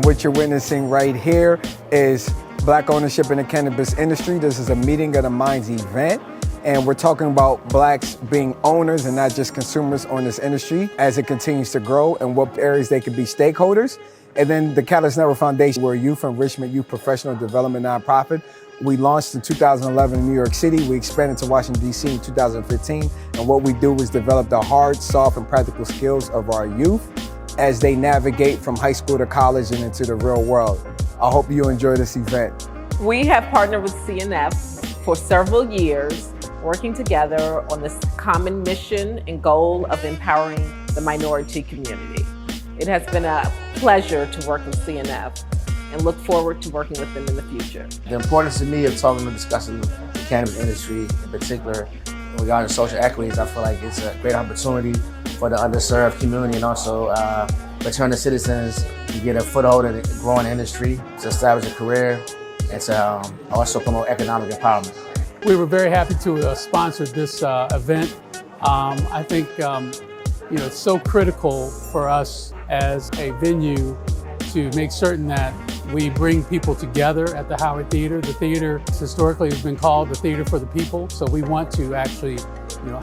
what you're witnessing right here is Black ownership in the cannabis industry. This is a meeting of the minds event, and we're talking about Blacks being owners and not just consumers on this industry as it continues to grow and what areas they can be stakeholders. And then the Catalyst Network Foundation, we're a youth enrichment, youth professional development nonprofit. We launched in 2011 in New York City. We expanded to Washington, D.C. in 2015. And what we do is develop the hard, soft, and practical skills of our youth as they navigate from high school to college and into the real world. I hope you enjoy this event. We have partnered with CNF for several years, working together on this common mission and goal of empowering the minority community. It has been a pleasure to work with CNF and look forward to working with them in the future. The importance to me of talking and discussing the cannabis industry in particular regarding social equities, I feel like it's a great opportunity for the underserved community and also returning citizens to get a foothold in the growing industry, to establish a career, and to also promote economic empowerment. We were very happy to sponsor this event. I think it's so critical for us as a venue to make certain that we bring people together at the Howard Theater. The theater historically has been called the theater for the people, so we want to actually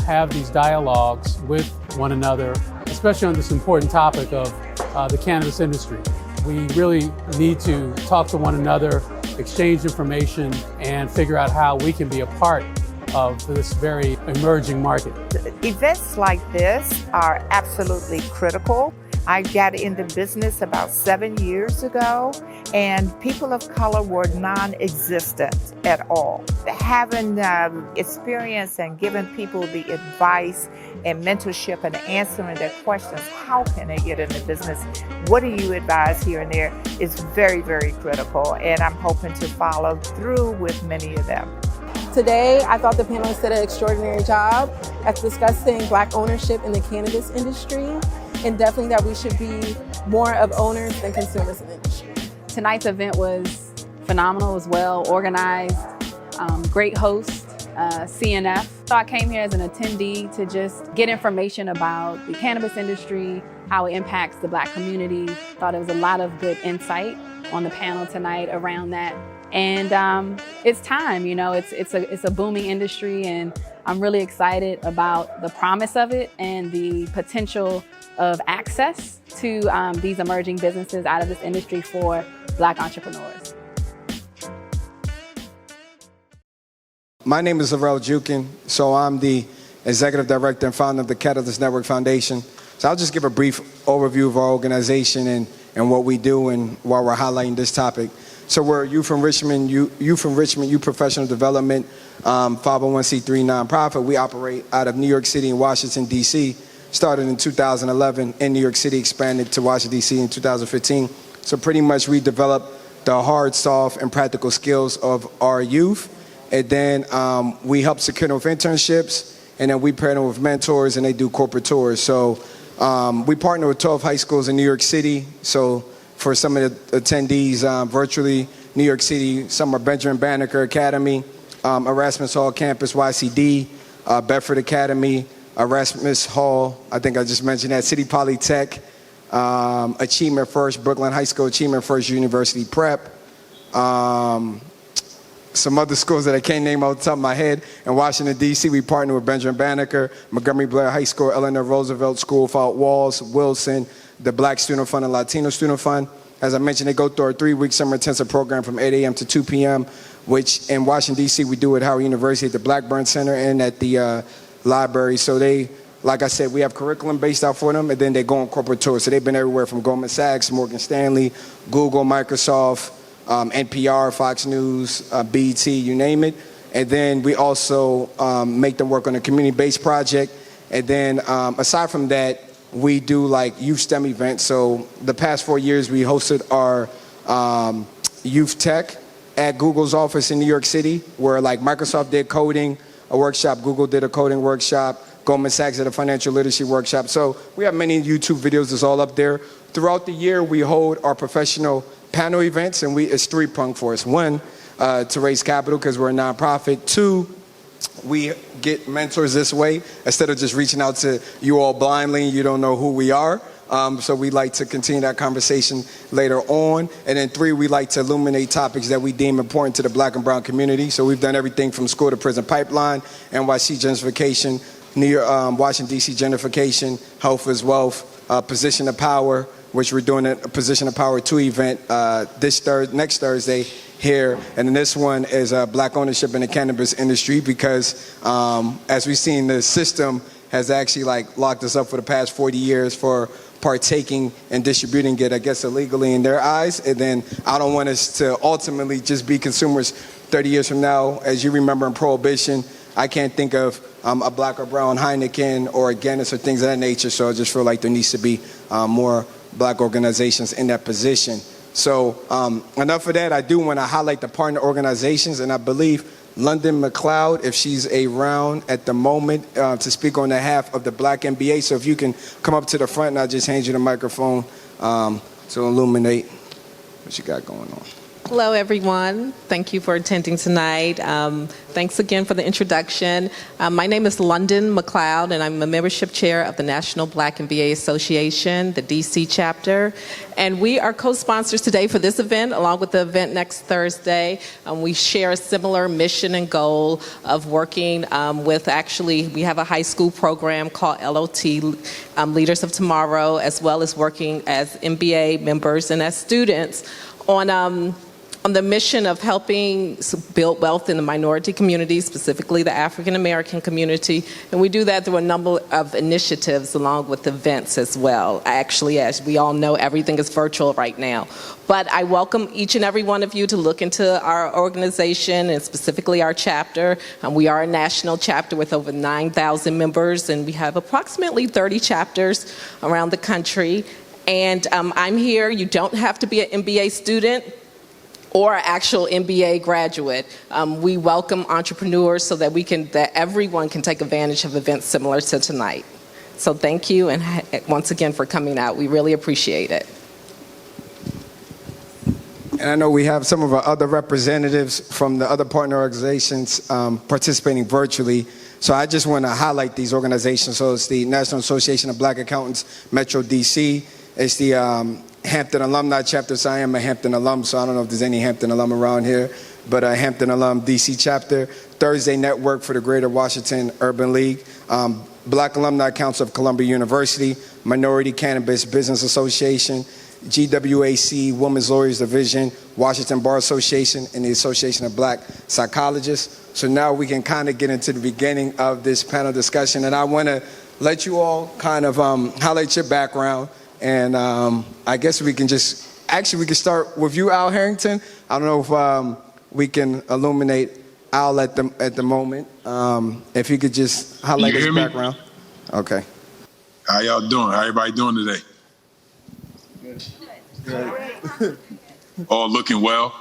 have these dialogues with one another, especially on this important topic of the cannabis industry. We really need to talk to one another, exchange information, and figure out how we can be a part of this very emerging market. Events like this are absolutely critical. I got into business about 7 years ago, and people of color were non-existent at all. Having experience and giving people the advice and mentorship and answering their questions, how can they get into business? What do you advise here and there is very, very critical, and I'm hoping to follow through with many of them. Today, I thought the panelists did an extraordinary job at discussing Black ownership in the cannabis industry, and definitely that we should be more of owners than consumers in the industry. Tonight's event was phenomenal, it was well organized, great host, CNF. So I came here as an attendee to just get information about the cannabis industry, how it impacts the Black community. Thought it was a lot of good insight on the panel tonight around that. And it's time, it's a booming industry, and I'm really excited about the promise of it and the potential of access to these emerging businesses out of this industry for Black entrepreneurs. My name is Laurel Jukin, so I'm the Executive Director and founder of the Catalyst Network Foundation. So I'll just give a brief overview of our organization and what we do and why we're highlighting this topic. So we're a youth enrichment, youth professional development, 501c3 nonprofit. We operate out of New York City and Washington, D.C. Started in 2011 in New York City, expanded to Washington, D.C. in 2015. So pretty much we develop the hard, soft, and practical skills of our youth. And then we help secure them with internships, and then we pair them with mentors, and they do corporate tours. So we partner with 12 high schools in New York City. So for some of the attendees virtually, New York City, some are Benjamin Banneker Academy, Erasmus Hall Campus, YCD, Bedford Academy, Erasmus Hall, I think I just mentioned that, City Polytech, Achievement First, Brooklyn High School, Achievement First University Prep, some other schools that I can't name off the top of my head. In Washington, D.C., we partner with Benjamin Banneker, Montgomery Blair High School, Eleanor Roosevelt School, Without Walls, Wilson, the Black Student Fund and Latino Student Fund. As I mentioned, they go through our 3-week summer intensive program from 8 a.m. to 2 p.m., which in Washington, D.C., we do at Howard University, at the Blackburn Center, and at the library. So they, like I said, we have curriculum based out for them, and then they go on corporate tours. So they've been everywhere from Goldman Sachs, Morgan Stanley, Google, Microsoft, NPR, Fox News, BET, you name it. And then we also make them work on a community-based project. And then aside from that, we do like youth STEM events. So the past 4 years, we hosted our youth tech at Google's office in New York City, where like Microsoft did coding, a workshop, Google did a coding workshop, Goldman Sachs did a financial literacy workshop. So we have many YouTube videos that's all up there. Throughout the year, we hold our professional panel events, and it's three-pronged for us. One, to raise capital because we're a nonprofit. Two, we get mentors this way. Instead of just reaching out to you all blindly, you don't know who we are. So we'd like to continue that conversation later on. And then 3, we like to illuminate topics that we deem important to the Black and brown community. So we've done everything from school to prison pipeline, NYC gentrification, New York, Washington, D.C. gentrification, health is wealth, position of power, which we're doing a Position of Power 2 event next Thursday here. And then this one is Black ownership in the cannabis industry, because as we've seen, the system has actually locked us up for the past 40 years for partaking and distributing it, I guess, illegally in their eyes. And then I don't want us to ultimately just be consumers 30 years from now. As you remember in Prohibition, I can't think of a Black or brown Heineken or a Guinness or things of that nature. So I just feel like there needs to be more Black organizations in that position. So enough of that. I do want to highlight the partner organizations, and I believe London McLeod, if she's around at the moment, to speak on behalf of the Black MBA. So if you can come up to the front, and I'll just hand you the microphone to illuminate what you got going on. Hello, everyone. Thank you for attending tonight. Thanks again for the introduction. My name is London McLeod, and I'm a membership chair of the National Black MBA Association, the DC chapter. And we are co-sponsors today for this event, along with the event next Thursday. We share a similar mission and goal of working with, actually, we have a high school program called LOT, Leaders of Tomorrow, as well as working as MBA members and as students on the mission of helping build wealth in the minority community, specifically the African American community. And we do that through a number of initiatives along with events as well. Actually, as we all know, everything is virtual right now. But I welcome each and every one of you to look into our organization and specifically our chapter. We are a national chapter with over 9,000 members, and we have approximately 30 chapters around the country. And I'm here. You don't have to be an MBA student or an actual MBA graduate. We welcome entrepreneurs so that everyone can take advantage of events similar to tonight. So thank you, and once again for coming out. We really appreciate it. And I know we have some of our other representatives from the other partner organizations participating virtually. So I just want to highlight these organizations. So it's the National Association of Black Accountants, Metro DC. It's the Hampton Alumni Chapter. So I am a Hampton alum, so I don't know if there's any Hampton alum around here, but a Hampton alum DC chapter. Thursday Network for the Greater Washington Urban League. Black Alumni Council of Columbia University. Minority Cannabis Business Association. GWAC, Women's Lawyers Division, Washington Bar Association, and the Association of Black Psychologists. So now we can kind of get into the beginning of this panel discussion, and I want to let you all kind of highlight your background, and I guess we can start with you, Al Harrington. I don't know if we can illuminate Al at the moment. If you could just highlight his background. Okay. How y'all doing? How everybody doing today? All looking well.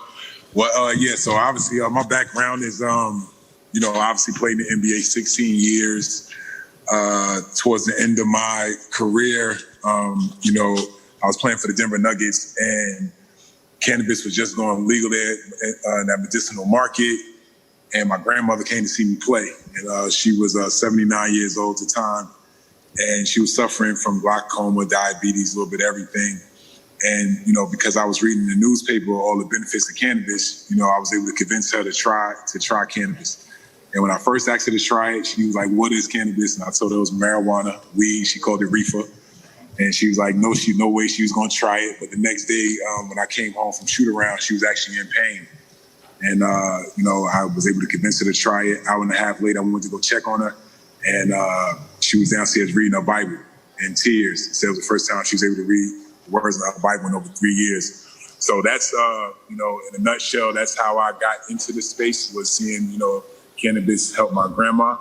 Well, yeah, so obviously my background is, obviously played in the NBA 16 years. Towards the end of my career, I was playing for the Denver Nuggets, and cannabis was just going legal there in that medicinal market. And my grandmother came to see me play. And she was 79 years old at the time. And she was suffering from glaucoma, diabetes, a little bit of everything. And, because I was reading the newspaper, all the benefits of cannabis, I was able to convince her to try cannabis. And when I first asked her to try it, she was like, "What is cannabis?" And I told her it was marijuana, weed. She called it reefer. And she was like, no way she was going to try it. But the next day, when I came home from shoot around, she was actually in pain. And, I was able to convince her to try it. Hour and a half later, I went to go check on her. And she was downstairs reading her Bible in tears. So it was the first time she was able to read the words of the Bible in over 3 years. So that's, in a nutshell, that's how I got into the space, was seeing, cannabis help my grandma.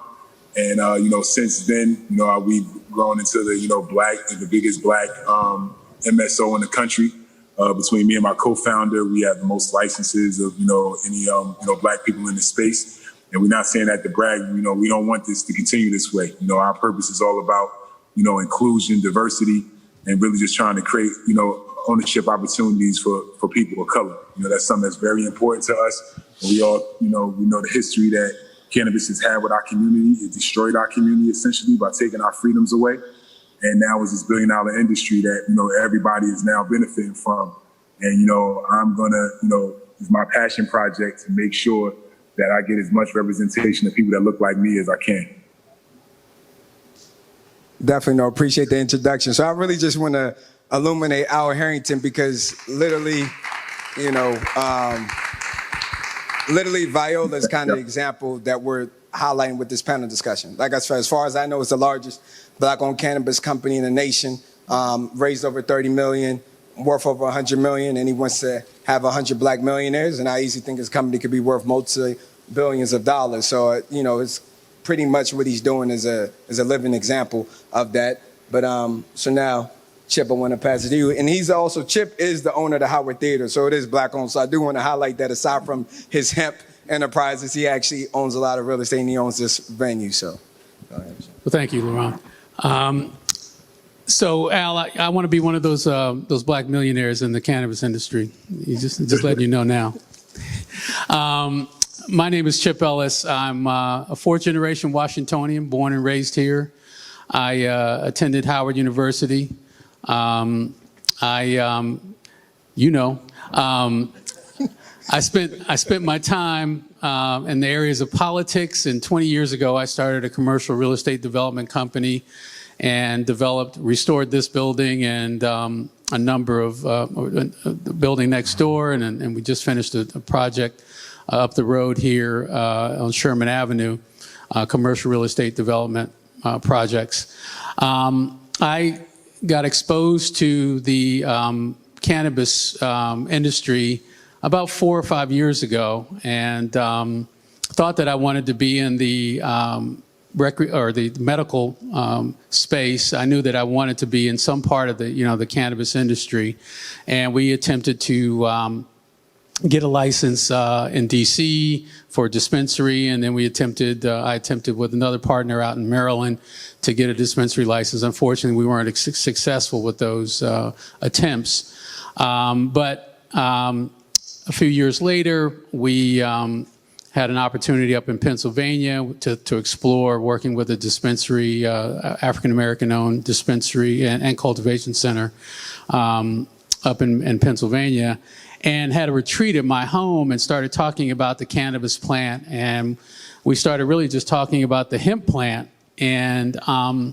And, since then, we've grown into the biggest black MSO in the country. Between me and my co-founder, we have the most licenses of, any, black people in the space. And we're not saying that to brag, we don't want this to continue this way. Our purpose is all about, inclusion, diversity, and really just trying to create, ownership opportunities for people of color. That's something that's very important to us. And we all, we know the history that cannabis has had with our community. It destroyed our community essentially by taking our freedoms away. And now it's this $1 billion industry that, everybody is now benefiting from. And, I'm gonna, it's my passion project to make sure that I get as much representation of people that look like me as I can. Definitely, no, appreciate the introduction. So I really just want to illuminate Viola Harrington because literally, literally Viola is kind of the example that we're highlighting with this panel discussion. Like as far as I know, it's the largest Black-owned cannabis company in the nation, raised over 30 million, worth over 100 million, and he wants to have 100 Black millionaires, and I easily think his company could be worth multi-billions of dollars. So, it's pretty much what he's doing is a living example of that. But so now, Chip, I want to pass it to you. And Chip is the owner of the Howard Theater, so it is Black-owned. So I do want to highlight that aside from his hemp enterprises, he actually owns a lot of real estate, and he owns this venue, so. Go ahead. Well, thank you, Laurent. So, Al, I want to be one of those Black millionaires in the cannabis industry. Just letting you know now. My name is Chip Ellis. I'm a fourth-generation Washingtonian, born and raised here. I attended Howard University. I spent my time in the areas of politics, and 20 years ago, I started a commercial real estate development company and restored this building and a number of the building next door, and we just finished a project up the road here on Sherman Avenue, commercial real estate development projects. I got exposed to the cannabis industry about 4 or 5 years ago, and thought that I wanted to be in the the medical space. I knew that I wanted to be in some part of the cannabis industry, and we attempted to get a license in DC for a dispensary, and then I attempted with another partner out in Maryland to get a dispensary license. Unfortunately, we weren't successful with those attempts. But a few years later, we had an opportunity up in Pennsylvania to explore working with a dispensary, African-American owned dispensary and cultivation center up in Pennsylvania, and had a retreat at my home and started talking about the cannabis plant. And we started really just talking about the hemp plant. And a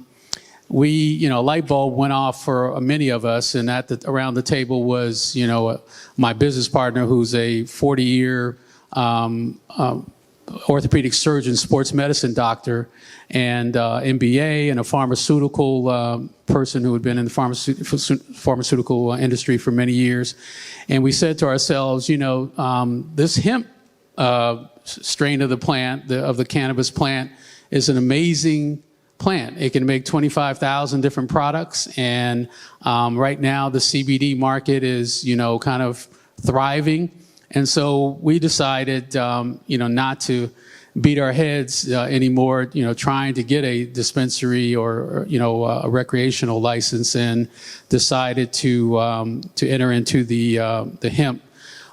light bulb went off for many of us. And around the table was, my business partner, who's a 40-year orthopedic surgeon, sports medicine doctor, and MBA, and a pharmaceutical person who had been in the pharmaceutical industry for many years. And we said to ourselves, this hemp strain of the plant, of the cannabis plant, is an amazing plant. It can make 25,000 different products. And right now the CBD market is, kind of thriving. And so we decided, not to beat our heads anymore, trying to get a dispensary or a recreational license, and decided to enter into the hemp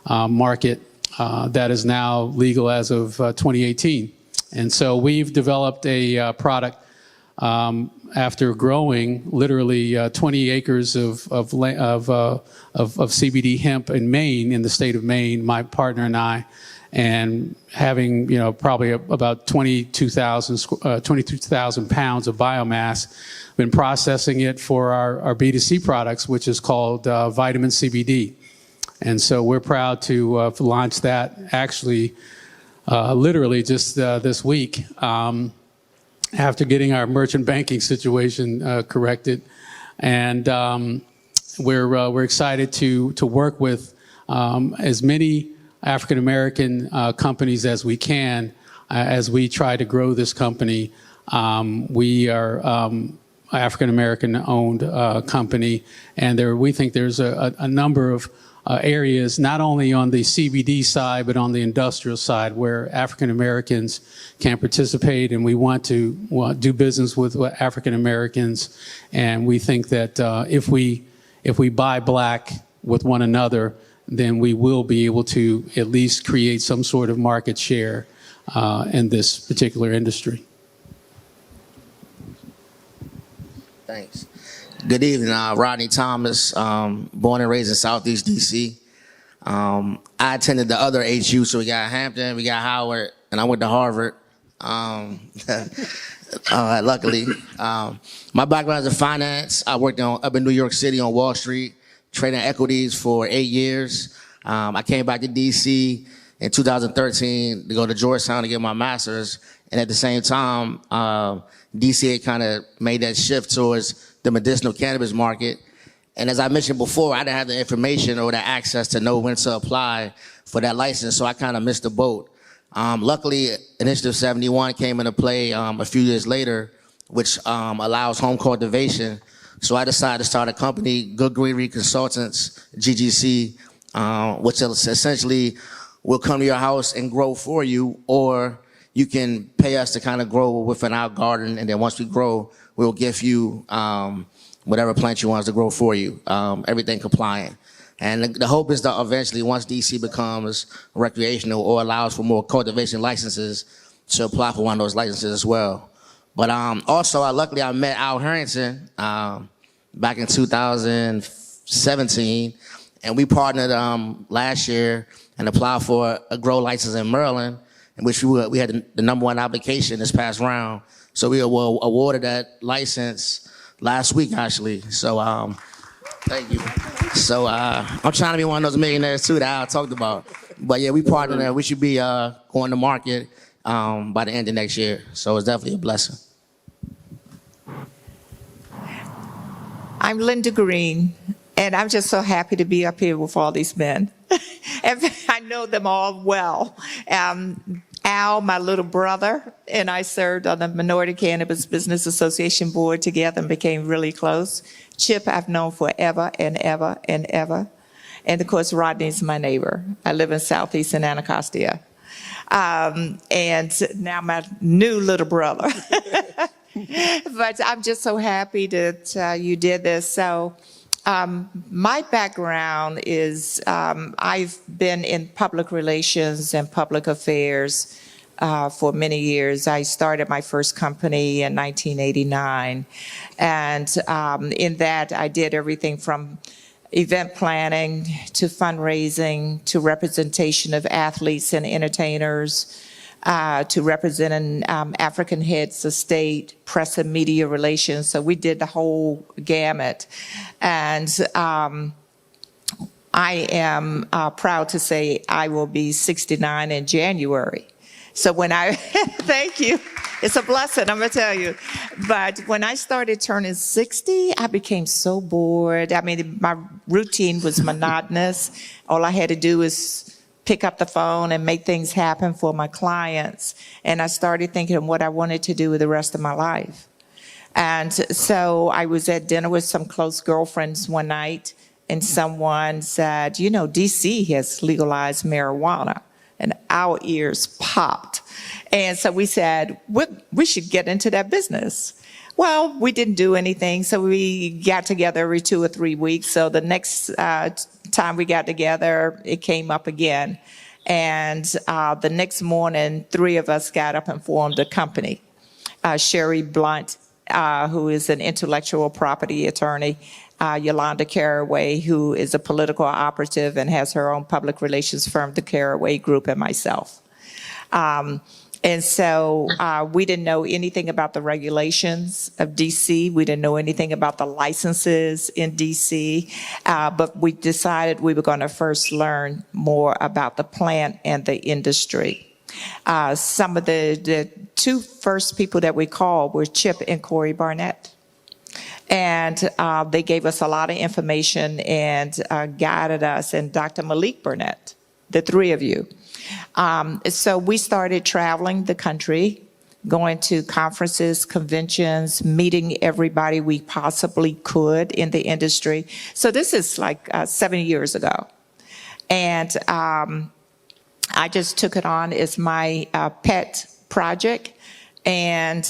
market that is now legal as of 2018. And so we've developed a product after growing literally 20 acres of CBD hemp in Maine, in the state of Maine, my partner and I, and having probably about 22,000 pounds of biomass, been processing it for our B2C products, which is called Vitamin CBD. And so we're proud to launch that actually literally just this week, after getting our merchant banking situation corrected. And we're excited to work with as many African American companies as we can as we try to grow this company. We are African American owned company, and we think there's a number of areas, not only on the CBD side, but on the industrial side, where African Americans can participate, and we want to do business with African Americans. And we think that if we buy black with one another, then we will be able to at least create some sort of market share in this particular industry. Thanks. Good evening, Rodney Thomas, born and raised in Southeast DC. I attended the other HU, so we got Hampton, we got Howard, and I went to Harvard. Luckily, my background is in finance. I worked up in New York City on Wall Street, trading equities for 8 years. I came back to DC in 2013 to go to Georgetown to get my master's, and at the same time, DC had kind of made that shift towards the medicinal cannabis market. And as I mentioned before, I didn't have the information or the access to know when to apply for that license, so I kind of missed the boat. Luckily, Initiative 71 came into play a few years later, which allows home cultivation. So I decided to start a company, Good Greenery Consultants, GGC, which essentially will come to your house and grow for you, or you can pay us to kind of grow within our garden, and then once we grow, we'll give you whatever plant you want us to grow for you, everything compliant. And the hope is that eventually, once DC becomes recreational or allows for more cultivation licenses, to apply for one of those licenses as well. But also, luckily, I met Al Harrington back in 2017, and we partnered last year and applied for a grow license in Maryland, in which we had the #1 application this past round. So we were awarded that license last week, actually. So thank you. So I'm trying to be one of those millionaires too that I talked about. But yeah, we partnered and we should be going to market by the end of next year. So it's definitely a blessing. I'm Linda Greene, and I'm just so happy to be up here with all these men. And I know them all well. Al, my little brother, and I served on the Minority Cannabis Business Association board together and became really close. Chip, I've known forever and ever and ever. And of course, Rodney's my neighbor. I live in Southeast in Anacostia. And now my new little brother. But I'm just so happy that you did this. So my background is I've been in public relations and public affairs for many years. I started my first company in 1989. And in that, I did everything from event planning to fundraising to representation of athletes and entertainers, to representing African heads of state, press and media relations. So we did the whole gamut. And I am proud to say I will be 69 in January. So when thank you. It's a blessing, I'm gonna tell you. But when I started turning 60, I became so bored. I mean, my routine was monotonous. All I had to do was pick up the phone and make things happen for my clients. And I started thinking of what I wanted to do with the rest of my life. And so I was at dinner with some close girlfriends one night, and someone said, you know, DC has legalized marijuana. And our ears popped. And so we said, we should get into that business. Well, we didn't do anything, so we got together every 2 or 3 weeks. So the next time we got together, it came up again. And the next morning, 3 of us got up and formed a company. Sherry Blunt, who is an intellectual property attorney, Yolanda Carraway, who is a political operative and has her own public relations firm, the Carraway Group, and myself. And so we didn't know anything about the regulations of DC. We didn't know anything about the licenses in DC. But we decided we were going to first learn more about the plant and the industry. Some of the 2 first people that we called were Chip and Corey Barnett. And they gave us a lot of information and guided us, and Dr. Malik Burnett, the 3 of you. So we started traveling the country, going to conferences, conventions, meeting everybody we possibly could in the industry. So this is like 7 years ago. And I just took it on as my pet project. and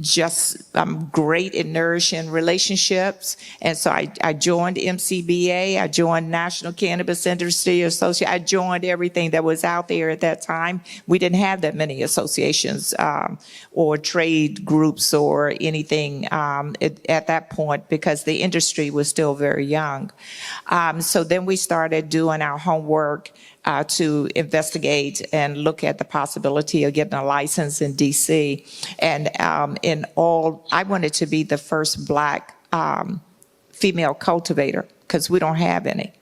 just great in nourishing relationships. And so I joined MCBA, I joined National Cannabis Industry Association, I joined everything that was out there at that time. We didn't have that many associations or trade groups or anything at that point because the industry was still very young. So then we started doing our homework to investigate and look at the possibility of getting a license in DC. And I wanted to be the first Black female cultivator because we don't have any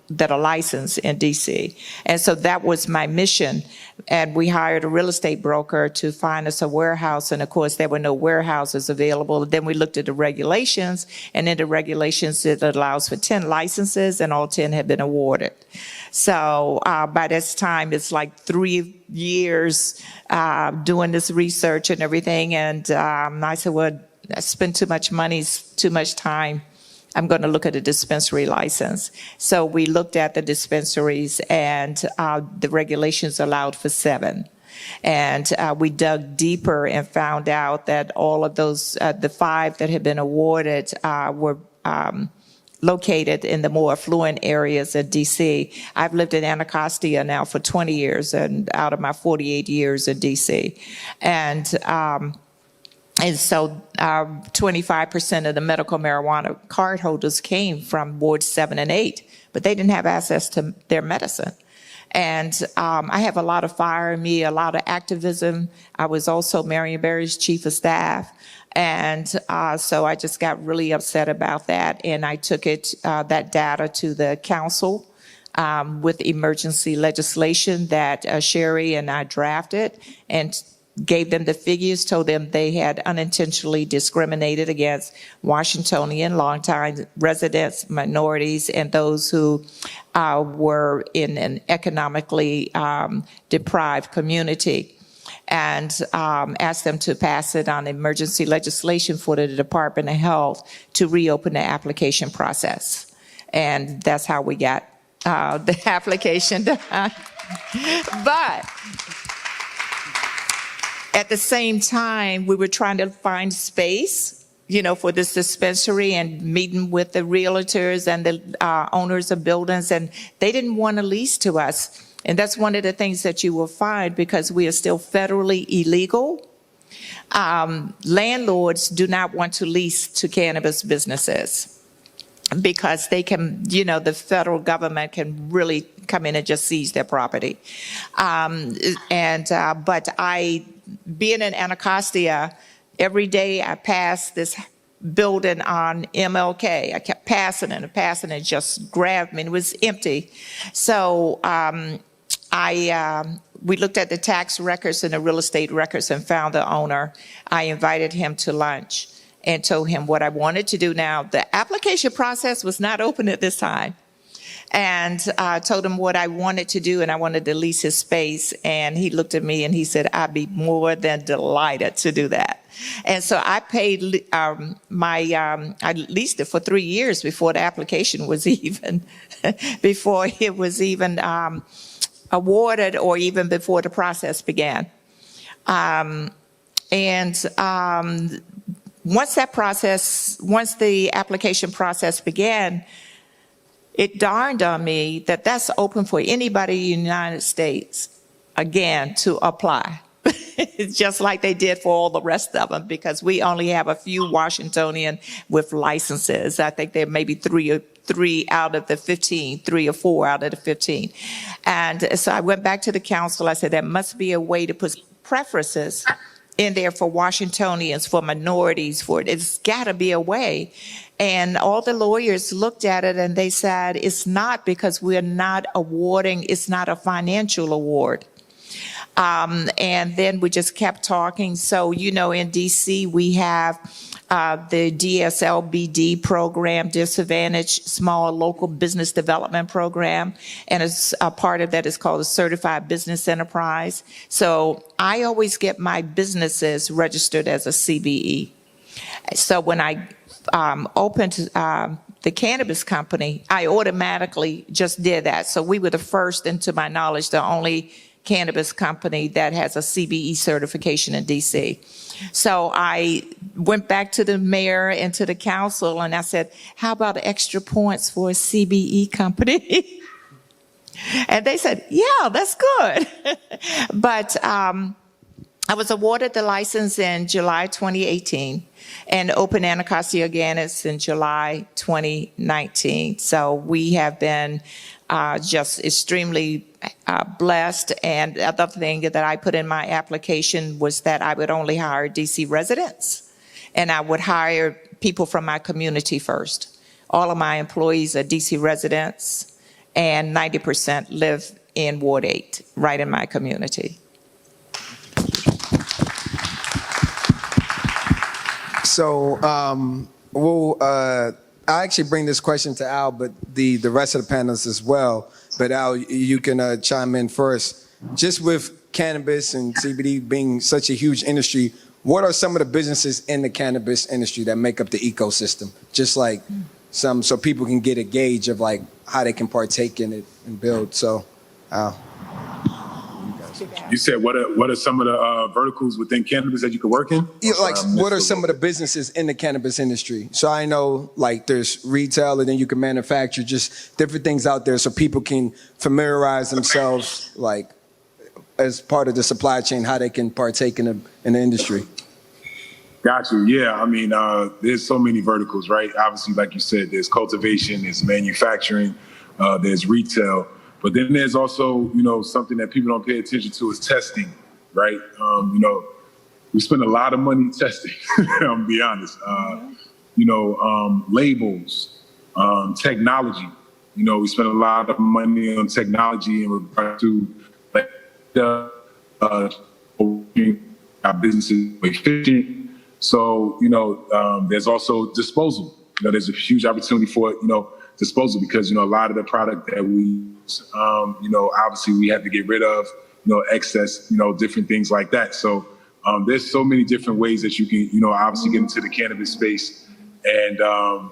that are licensed in DC. And so that was my mission. And we hired a real estate broker to find us a warehouse. And of course, there were no warehouses available. Then we looked at the regulations, and in the regulations, it allows for 10 licenses, and all 10 had been awarded. So by this time, it's like 3 years doing this research and everything. And I said, well, I spent too much money, too much time. I'm going to look at a dispensary license. So we looked at the dispensaries, and the regulations allowed for 7. And we dug deeper and found out that all of those, the 5 that had been awarded were located in the more affluent areas of DC. I've lived in Anacostia now for 20 years, and out of my 48 years in DC. And so 25% of the medical marijuana card holders came from wards 7 and 8, but they didn't have access to their medicine. And I have a lot of fire in me, a lot of activism. I was also Marion Barry's chief of staff. And so I just got really upset about that. And I took that data to the council with emergency legislation that Sherry and I drafted, and gave them the figures, told them they had unintentionally discriminated against Washingtonian longtime residents, minorities, and those who were in an economically deprived community, and asked them to pass it on emergency legislation for the Department of Health to reopen the application process. And that's how we got the application done. But at the same time, we were trying to find space, for this dispensary, and meeting with the realtors and the owners of buildings, and they didn't want to lease to us. And that's one of the things that you will find, because we are still federally illegal. Landlords do not want to lease to cannabis businesses because they can, the federal government can really come in and just seize their property. But being in Anacostia, every day I passed this building on MLK. I kept passing it and passing it, just grabbed me, and it was empty. So we looked at the tax records and the real estate records and found the owner. I invited him to lunch and told him what I wanted to do. Now, the application process was not open at this time. And I told him what I wanted to do, and I wanted to lease his space. And he looked at me and he said, I'd be more than delighted to do that. And so I paid I leased it for 3 years before the application was even, before it was even awarded, or even before the process began. Once the application process began, it dawned on me that that's open for anybody in the United States, again, to apply. Just like they did for all the rest of them, because we only have a few Washingtonian with licenses. I think there may be 3 out of the 15, 3 or 4 out of the 15. And so I went back to the council. I said, there must be a way to put preferences in there for Washingtonians, for minorities, it's got to be a way. And all the lawyers looked at it and they said, it's not, because we're not awarding, it's not a financial award. And then we just kept talking. So, in DC, we have the DSLBD program, Disadvantaged Small Local Business Development Program. And as a part of that is called a Certified Business Enterprise. So I always get my businesses registered as a CBE. So when I opened the cannabis company, I automatically just did that. So we were the first, and to my knowledge, the only cannabis company that has a CBE certification in DC. So I went back to the mayor and to the council and I said, how about extra points for a CBE company? And they said, yeah, that's good. But I was awarded the license in July 2018 and opened Anacostia Organics in July 2019. So we have been just extremely blessed. And the other thing that I put in my application was that I would only hire DC residents and I would hire people from my community first. All of my employees are DC residents and 90% live in Ward 8, right in my community. So, I actually bring this question to Al, but the rest of the panelists as well. But Al, you can chime in first. Just with cannabis and CBD being such a huge industry, what are some of the businesses in the cannabis industry that make up the ecosystem? Just like some, so people can get a gauge of like how they can partake in it and build. So, Al. You said what are some of the verticals within cannabis that you could work in? Yeah, like what are some of the businesses in the cannabis industry? So I know like there's retail and then you can manufacture, just different things out there so people can familiarize themselves like as part of the supply chain, how they can partake in the industry. Got you. Yeah, I mean, there's so many verticals, right? Obviously, like you said, there's cultivation, there's manufacturing, there's retail. But then there's also, something that people don't pay attention to is testing, right? We spend a lot of money testing, I'm be honest. Labels, technology. We spend a lot of money on technology in regard to our businesses efficient. So, there's also disposal. There's a huge opportunity for, disposal because, a lot of the product that we obviously we have to get rid of, excess, different things like that. So there's so many different ways that you can, obviously get into the cannabis space. And,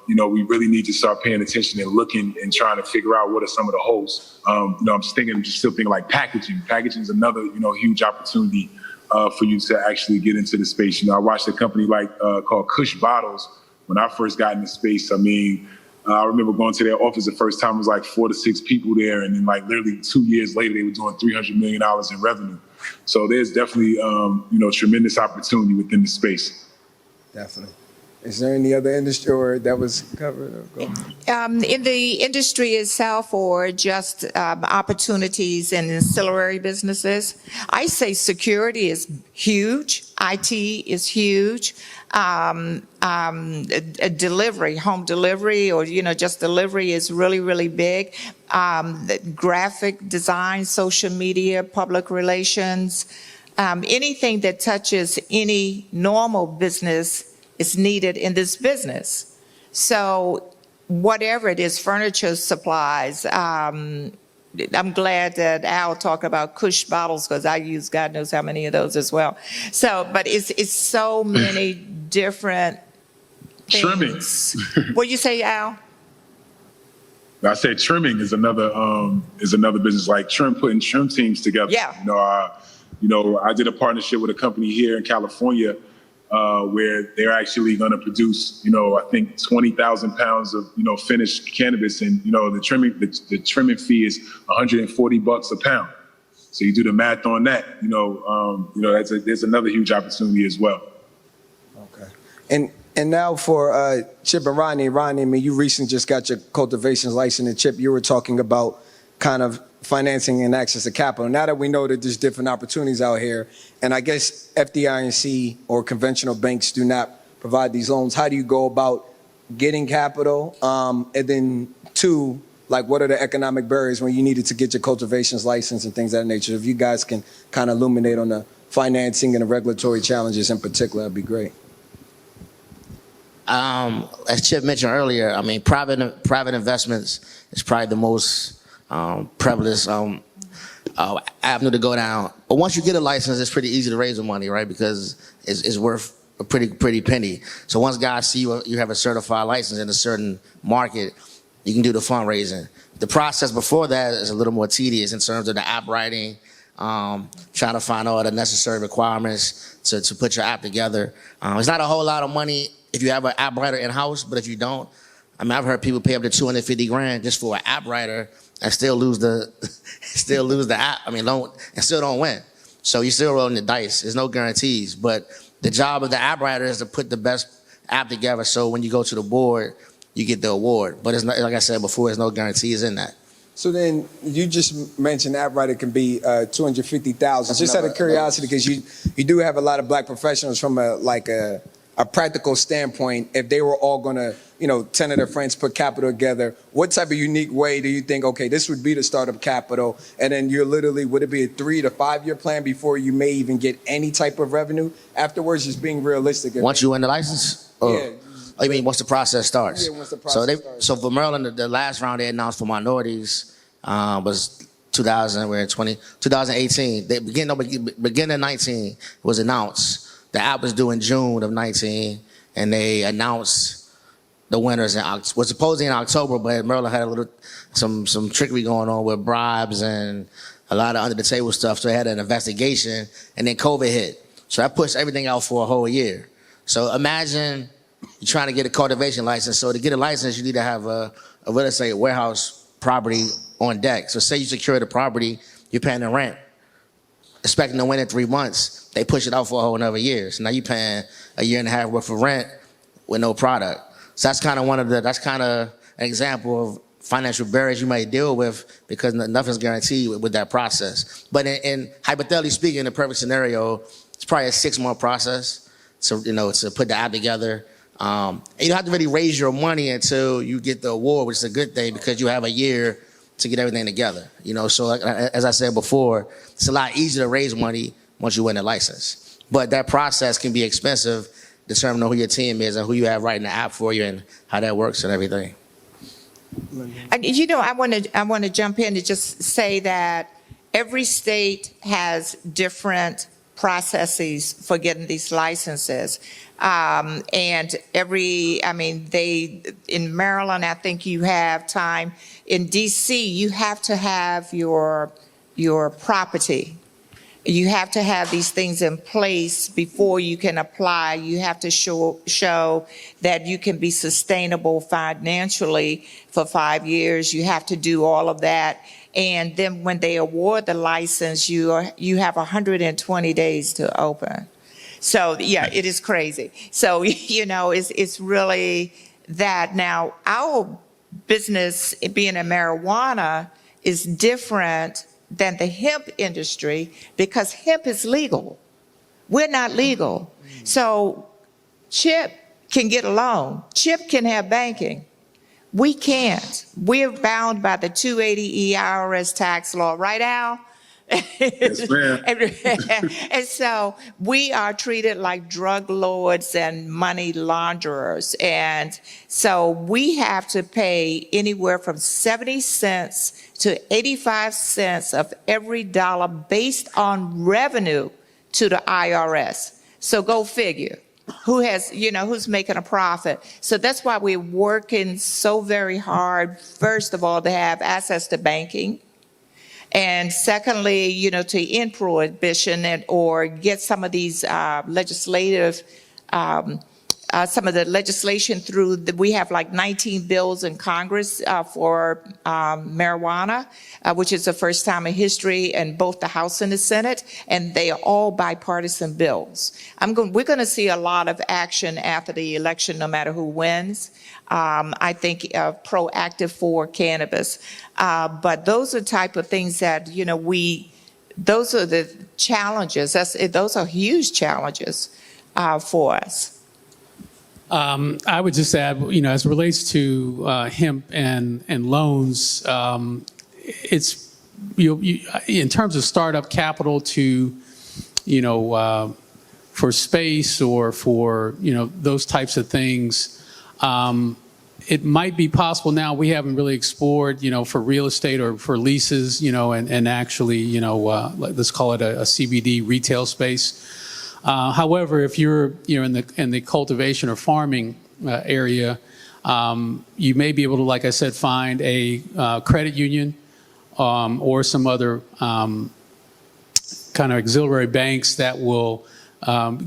we really need to start paying attention and looking and trying to figure out what are some of the holes. I'm still thinking like packaging. Packaging is another, huge opportunity for you to actually get into the space. I watched a company called Kush Bottles when I first got in the space. I mean, I remember going to their office the first time, it was like 4 to 6 people there. And then like literally 2 years later, they were doing $300 million in revenue. So there's definitely, tremendous opportunity within the space. Definitely. Is there any other industry or that was covered? Or In the industry itself or just opportunities in ancillary businesses, I say security is huge. IT is huge. Delivery, home delivery, or just delivery is really, really big. Graphic design, social media, public relations, anything that touches any normal business is needed in this business. So whatever it is, furniture, supplies. I'm glad that Al talked about Kush bottles because I use God knows how many of those as well. So, but it's so many different things. Trimming. What you say, Al? I said trimming is another business, like putting trim teams together. Yeah. I did a partnership with a company here in California where they're actually going to produce, I think 20,000 pounds of, finished cannabis, and the trimming fee is $140 a pound. So you do the math on that, there's another huge opportunity as well. Okay. And now for Chip and Rodney. Rodney, I mean, you recently just got your cultivation license, and Chip, you were talking about kind of financing and access to capital. Now that we know that there's different opportunities out here, and I guess FDIC or conventional banks do not provide these loans, how do you go about getting capital? And then two, like what are the economic barriers when you needed to get your cultivations license and things of that nature? If you guys can kind of illuminate on the financing and the regulatory challenges in particular, that'd be great. As Chip mentioned earlier, I mean, private investments is probably the most prevalent avenue to go down. But once you get a license, it's pretty easy to raise the money, right? Because it's worth a pretty penny. So once guys see you have a certified license in a certain market, you can do the fundraising. The process before that is a little more tedious in terms of the app writing, trying to find all the necessary requirements to put your app together. It's not a whole lot of money if you have an app writer in-house, but if you don't, I mean, I've heard people pay up to 250 grand just for an app writer and still lose the app. I mean, and still don't win. So you're still rolling the dice. There's no guarantees, but the job of the app writer is to put the best app together. So when you go to the board, you get the award. But it's not, like I said before, there's no guarantees in that. So then you just mentioned app writer can be 250,000. Just out of curiosity, because you do have a lot of black professionals from a practical standpoint. If they were all going to, 10 of their friends put capital together, what type of unique way do you think, okay, this would be the startup capital? And then would it be a 3 to 5 year plan before you may even get any type of revenue afterwards? Just being realistic. Once you win the license? Yeah. Oh, you mean once the process starts? Yeah, once the process starts. So for Maryland, the last round they announced for minorities was 2018. Beginning of 19 was announced. The app was due in June of 19, and they announced the winners was supposedly in October, but Maryland had some trickery going on with bribes and a lot of under the table stuff. So they had an investigation, and then COVID hit. So that pushed everything out for a whole year. So imagine you're trying to get a cultivation license. So to get a license, you need to have a real estate warehouse property on deck. So say you secure the property, you're paying the rent, expecting to win in 3 months. They push it out for a whole another year. So now you're paying a year and a half worth of rent with no product. So that's kind of an example of financial barriers you might deal with because nothing's guaranteed with that process. But in hypothetically speaking, in a perfect scenario, it's probably a 6-month process. So, to put the app together. And you don't have to really raise your money until you get the award, which is a good thing because you have a year to get everything together. So as I said before, it's a lot easier to raise money once you win a license. But that process can be expensive, determining who your team is and who you have writing the app for you and how that works and everything. I want to jump in to just say that every state has different processes for getting these licenses. In Maryland, I think you have time. In DC, you have to have your property. You have to have these things in place before you can apply. You have to show that you can be sustainable financially for 5 years. You have to do all of that. And then when they award the license, you have 120 days to open. So yeah, it is crazy. So, it's really that. Now, our business being in marijuana is different than the hemp industry because hemp is legal. We're not legal. So Chip can get a loan. Chip can have banking. We can't. We're bound by the 280E IRS tax law, right, Al? Yes, ma'am. And so we are treated like drug lords and money launderers. And so we have to pay anywhere from 70 cents to 85 cents of every dollar based on revenue to the IRS. So go figure. Who's making a profit. So that's why we're working so very hard, first of all, to have access to banking. And secondly, to end prohibition or get some of these some of the legislation through. We have like 19 bills in Congress for marijuana, which is the first time in history in both the House and the Senate, and they are all bipartisan bills. We're going to see a lot of action after the election, no matter who wins. I think proactive for cannabis. But those are type of things that, those are the challenges. Those are huge challenges for us. I would just add, as it relates to hemp and loans, it's in terms of startup capital to, for space or for those types of things. It might be possible now. We haven't really explored, for real estate or for leases, and actually, let's call it a CBD retail space. However, if you're in the cultivation or farming area, you may be able to, like I said, find a credit union or some other kind of auxiliary banks that will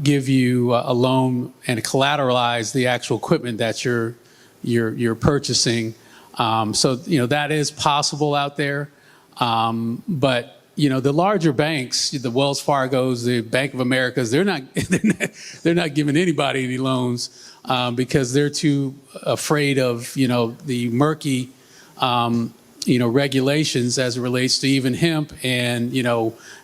give you a loan and collateralize the actual equipment that you're purchasing. So that is possible out there, but the larger banks, the Wells Fargos, the Bank of Americas, they're not giving anybody any loans because they're too afraid of the murky regulations as it relates to even hemp and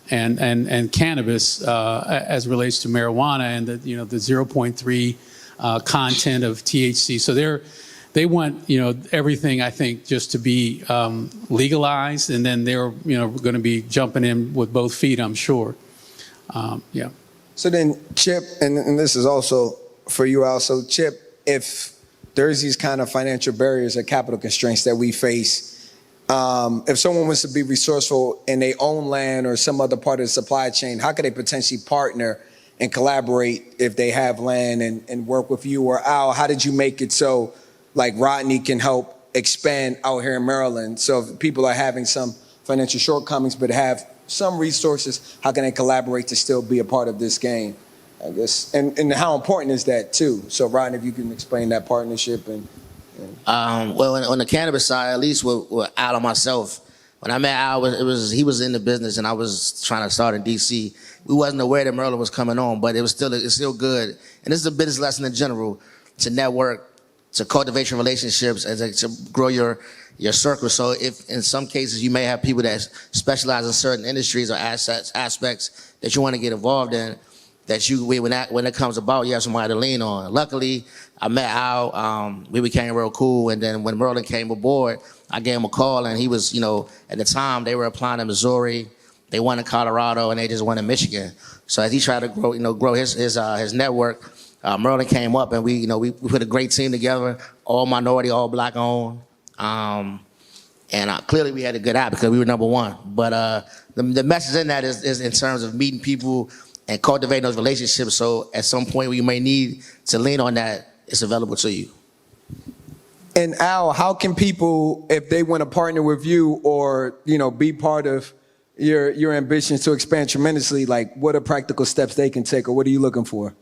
and cannabis as it relates to marijuana and the 0.3 content of THC. So they want everything, I think, just to be legalized, and then they're going to be jumping in with both feet, I'm sure. Yeah. So then, Chip, and this is also for you, Al. So Chip, if there's these kind of financial barriers or capital constraints that we face, if someone wants to be resourceful in their own land or some other part of the supply chain, how could they potentially partner and collaborate if they have land and work with you? Or Al, how did you make it so like Rodney can help expand out here in Maryland? So if people are having some financial shortcomings but have some resources, how can they collaborate to still be a part of this game, I guess? And how important is that too? So Rodney, if you can explain that partnership. Well, on the cannabis side, at least with Al and myself, when I met Al, he was in the business and I was trying to start in DC. We wasn't aware that Maryland was coming on, but it's still good. And this is a business lesson in general, to network, to cultivation relationships, and to grow your circle. So if in some cases you may have people that specialize in certain industries or aspects that you want to get involved in, when it comes about, you have somebody to lean on. Luckily, I met Al, we became real cool, and then when Merlin came aboard, I gave him a call, and he was, at the time they were applying to Missouri, they won in Colorado, and they just won in Michigan. So as he tried to grow his network, Merlin came up, and we put a great team together, all minority, all black owned, and clearly we had a good app because we were number one. But the message in that is in terms of meeting people and cultivating those relationships. So at some point you may need to lean on that, it's available to you. And Al, how can people, if they want to partner with you or be part of your ambitions to expand tremendously, like what are practical steps they can take, or what are you looking for?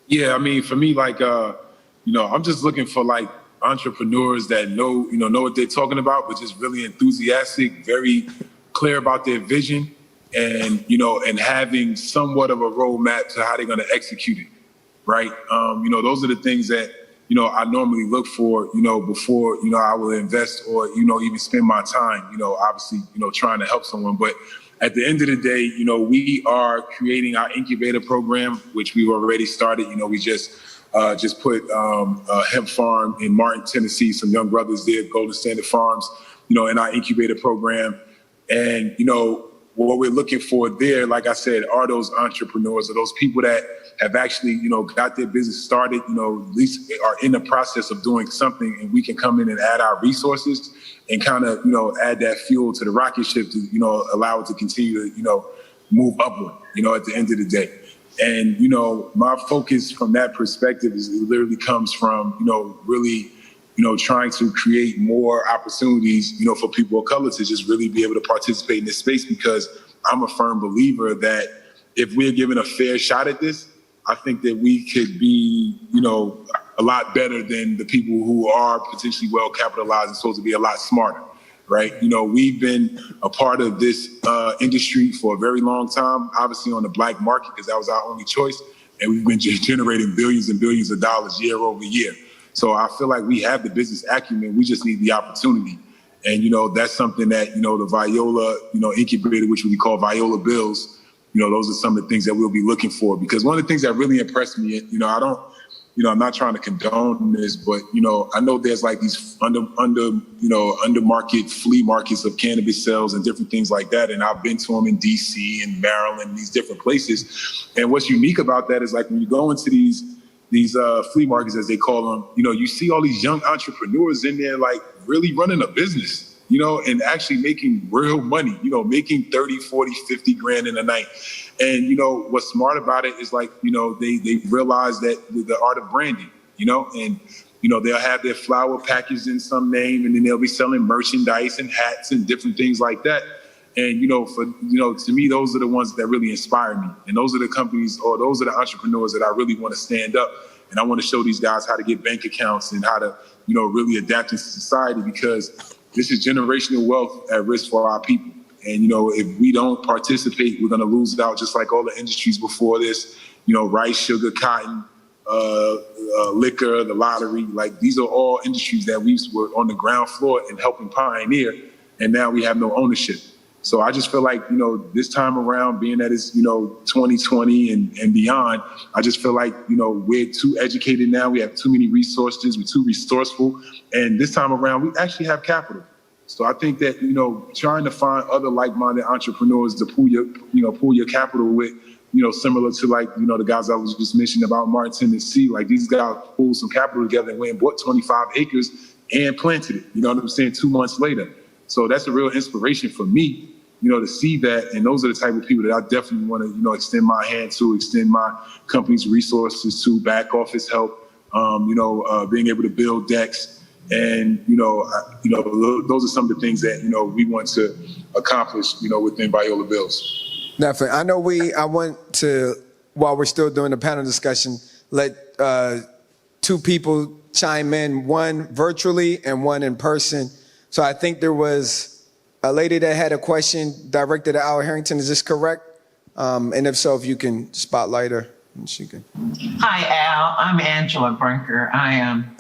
Yeah, I mean, for me, like, I'm just looking for like entrepreneurs that know what they're talking about, but just really enthusiastic, very clear about their vision, and and having somewhat of a roadmap to how they're going to execute it, right? Those are the things that I normally look for, before I will invest or even spend my time, obviously trying to help someone. But at the end of the day, we are creating our incubator program, which we've already started. We just put a hemp farm in Martin, Tennessee, some young brothers there, Golden Standard Farms, in our incubator program. And, what we're looking for there, like I said, are those entrepreneurs, are those people that have actually, got their business started, at least are in the process of doing something, and we can come in and add our resources and kind of, add that fuel to the rocket ship to, allow it to continue to, move upward, at the end of the day. And, my focus from that perspective is it literally comes from, really, trying to create more opportunities, for people of color to just really be able to participate in this space, because I'm a firm believer that if we're given a fair shot at this, I think that we could be, a lot better than the people who are potentially well capitalized and supposed to be a lot smarter, right? We've been a part of this industry for a very long time, obviously on the black market, because that was our only choice. And we've been generating billions and billions of dollars year over year. So I feel like we have the business acumen. We just need the opportunity. And, that's something that, the Viola, incubator, which we call Viola Bills, those are some of the things that we'll be looking for. Because one of the things that really impressed me, I'm not trying to condone this, but, I know there's like these under market flea markets of cannabis sales and different things like that. And I've been to them in DC and Maryland, these different places. And what's unique about that is like when you go into these flea markets, as they call them, you see all these young entrepreneurs in there, like really running a business, and actually making real money, making 30, 40, 50 grand in a night. And, what's smart about it is like, they realize that the art of branding, and, they'll have their flower packaged in some name, and then they'll be selling merchandise and hats and different things like that. And, to me, those are the ones that really inspire me. And those are the companies, or those are the entrepreneurs that I really want to stand up. And I want to show these guys how to get bank accounts and how to, really adapt into society, because this is generational wealth at risk for our people. And, if we don't participate, we're going to lose out, just like all the industries before this, rice, sugar, cotton, liquor, the lottery. Like, these are all industries that we were on the ground floor and helping pioneer. And now we have no ownership. So I just feel like, this time around, being that it's, 2020 and beyond, I just feel like, we're too educated now. We have too many resources. We're too resourceful. And this time around, we actually have capital. So I think that, trying to find other like-minded entrepreneurs to pull your capital with, similar to like, the guys I was just mentioning about Martin, Tennessee, like these guys pulled some capital together and went and bought 25 acres and planted it, 2 months later. So that's a real inspiration for me, to see that. And those are the type of people that I definitely want to, extend my hand to, extend my company's resources to, back office help, being able to build decks. And, those are some of the things that, we want to accomplish, within Viola Bills. Definitely. I want to, while we're still doing the panel discussion, let two people chime in, one virtually and one in person. So I think there was a lady that had a question directed at Viola Harrington. Is this correct? And if so, if you can spotlight her, and she can. Hi, Al. I'm Angela Brinker. I am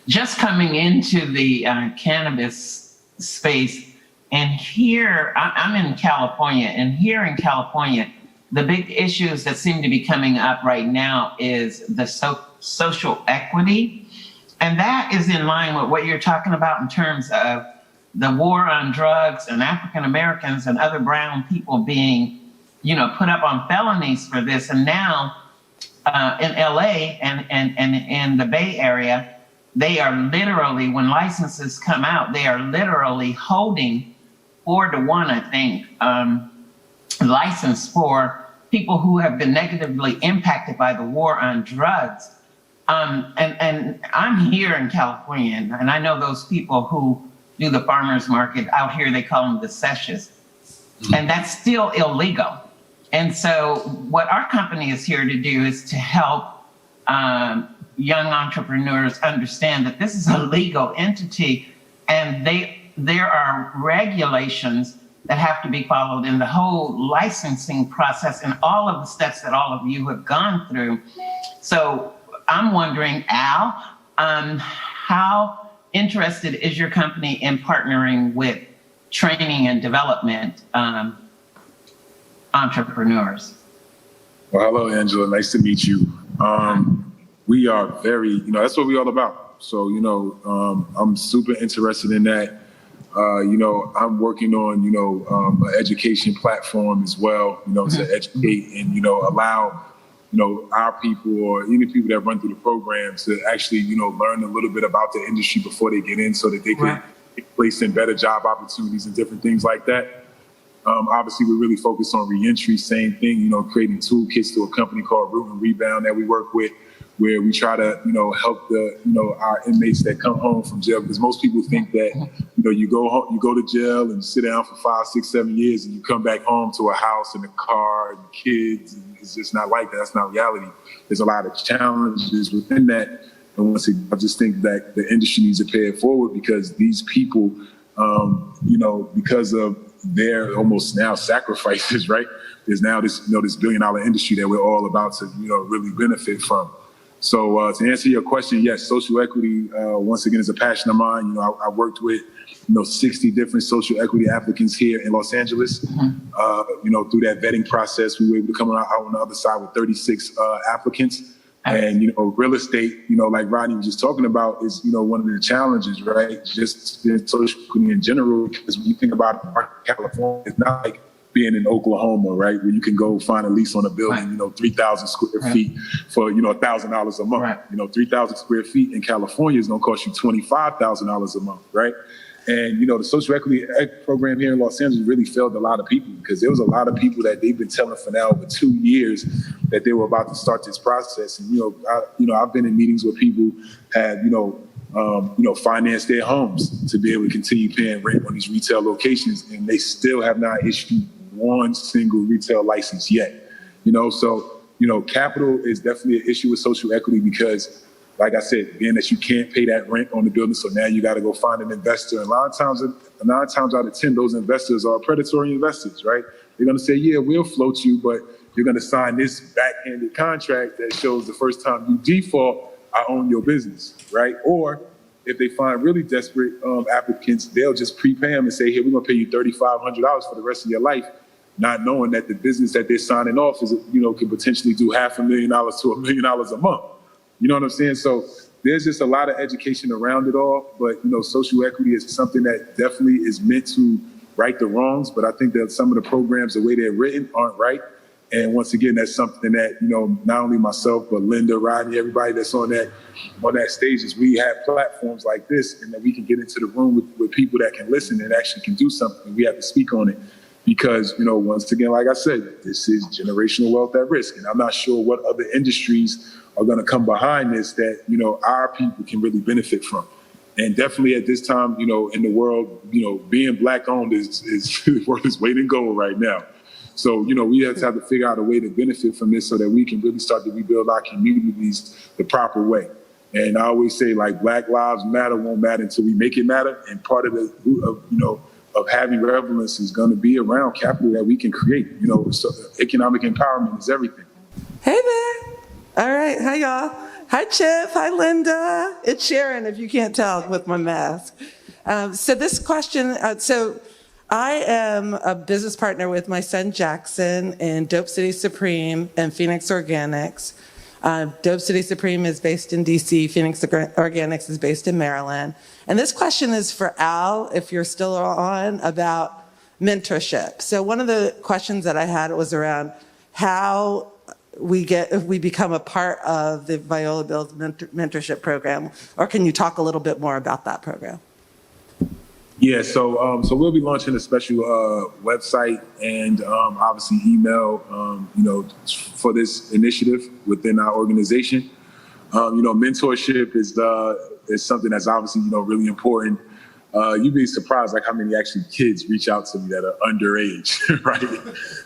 just coming into the cannabis space, and here I'm in California, and here in California, the big issues that seem to be coming up right now is the social equity. And that is in line with what you're talking about in terms of the war on drugs and African Americans and other brown people being, put up on felonies for this. And now in LA and in the Bay Area, they are literally, when licenses come out, they are literally holding 4-to-1, I think, license for people who have been negatively impacted by the war on drugs. And I'm here in California, and I know those people who do the farmers market out here, they call them the sessions, and that's still illegal. And so what our company is here to do is to help young entrepreneurs understand that this is a legal entity, and there are regulations that have to be followed in the whole licensing process and all of the steps that all of you have gone through. So I'm wondering, Al, how interested is your company in partnering with training and development entrepreneurs? Well, hello, Angela. Nice to meet you. We are very, that's what we're all about. So, I'm super interested in that. I'm working on, an education platform as well, to educate and, allow our people, or any people that run through the program, to actually, learn a little bit about the industry before they get in, so that they can get placed in better job opportunities and different things like that. Obviously, we're really focused on reentry, same thing, creating toolkits to a company called Root and Rebound that we work with, where we try to, help the, our inmates that come home from jail, because most people think that, you go home, you go to jail and you sit down for 5, 6, 7 years, and you come back home to a house and a car and kids, and it's just not like that. That's not reality. There's a lot of challenges within that. And once again, I just think that the industry needs to pay it forward, because these people, because of their almost now sacrifices, right? There's now this, this $1 billion industry that we're all about to, really benefit from. So to answer your question, yes, social equity, once again, is a passion of mine. I worked with, 60 different social equity applicants here in Los Angeles. Through that vetting process, we were able to come out on the other side with 36 applicants. And, real estate, like Rodney was just talking about, is, one of the challenges, right? Just in social equity in general, because when you think about California, it's not like being in Oklahoma, right, where you can go find a lease on a building, 3,000 square feet for, $1,000 a month. 3,000 square feet in California is going to cost you $25,000 a month, right? And, the social equity program here in Los Angeles really failed a lot of people, because there was a lot of people that they've been telling for now over 2 years that they were about to start this process. And, I've been in meetings where people had, finance their homes to be able to continue paying rent on these retail locations, and they still have not issued one single retail license yet. So capital is definitely an issue with social equity because, like I said, being that you can't pay that rent on the building, so now you got to go find an investor. And 9 times out of 10, those investors are predatory investors, right? They're going to say, yeah, we'll float you, but you're going to sign this backhanded contract that shows the first time you default, I own your business, right? Or if they find really desperate applicants, they'll just prepay them and say, here, we're going to pay you $3,500 for the rest of your life, not knowing that the business that they're signing off is, could potentially do $500,000 to $1 million a month. You know what I'm saying? So there's just a lot of education around it all. But, social equity is something that definitely is meant to right the wrongs. But I think that some of the programs, the way they're written, aren't right. And once again, that's something that, not only myself, but Linda, Rodney, everybody that's on that stage is we have platforms like this, and that we can get into the room with people that can listen and actually can do something. We have to speak on it because, once again, like I said, this is generational wealth at risk. And I'm not sure what other industries are going to come behind this that, our people can really benefit from. And definitely at this time, in the world, being Black owned is worth its weight in gold right now. So, we have to figure out a way to benefit from this so that we can really start to rebuild our communities the proper way. And I always say, like, Black lives matter won't matter until we make it matter. And part of the root of having relevance is going to be around capital that we can create. So economic empowerment is everything. Hey there. All right. Hi, y'all. Hi, Chip. Hi, Linda. It's Sharon, if you can't tell with my mask. So this question, I am a business partner with my son Jackson in Dope City Supreme and Phoenix Organics. Dope City Supreme is based in DC, Phoenix Organics is based in Maryland. And this question is for Al, if you're still on, about mentorship. So one of the questions that I had was around how if we become a part of the Viola Builds mentorship program, or can you talk a little bit more about that program? Yeah, so we'll be launching a special website and obviously email, for this initiative within our organization. Mentorship is something that's obviously really important. You'd be surprised like how many actually kids reach out to me that are underage, right?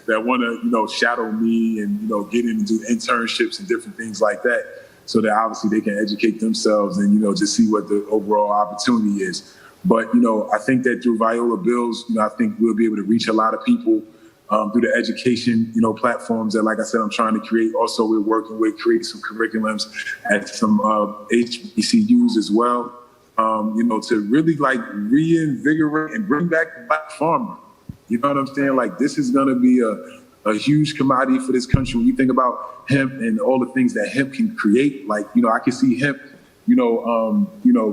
That want to shadow me and get in and do internships and different things like that, so that obviously they can educate themselves and just see what the overall opportunity is. But, I think that through Viola Builds, I think we'll be able to reach a lot of people through the education, platforms that, like I said, I'm trying to create. Also, we're working with create some curriculums at some HBCUs as well, to really like reinvigorate and bring back the Black farmer. You know what I'm saying? Like, this is going to be a huge commodity for this country. When you think about hemp and all the things that hemp can create, like, I can see hemp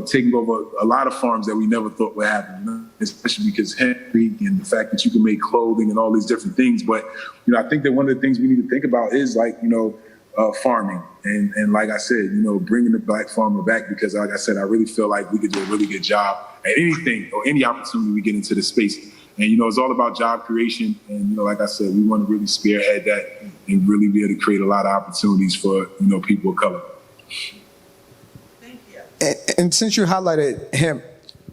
taking over a lot of farms that we never thought would happen, especially because hemp and the fact that you can make clothing and all these different things. But, I think that one of the things we need to think about is like, farming. And like I said, bringing the Black farmer back, because like I said, I really feel like we could do a really good job at anything or any opportunity we get into the space. And, it's all about job creation. And, like I said, we want to really spearhead that and really be able to create a lot of opportunities for, people of color. And since you highlighted hemp,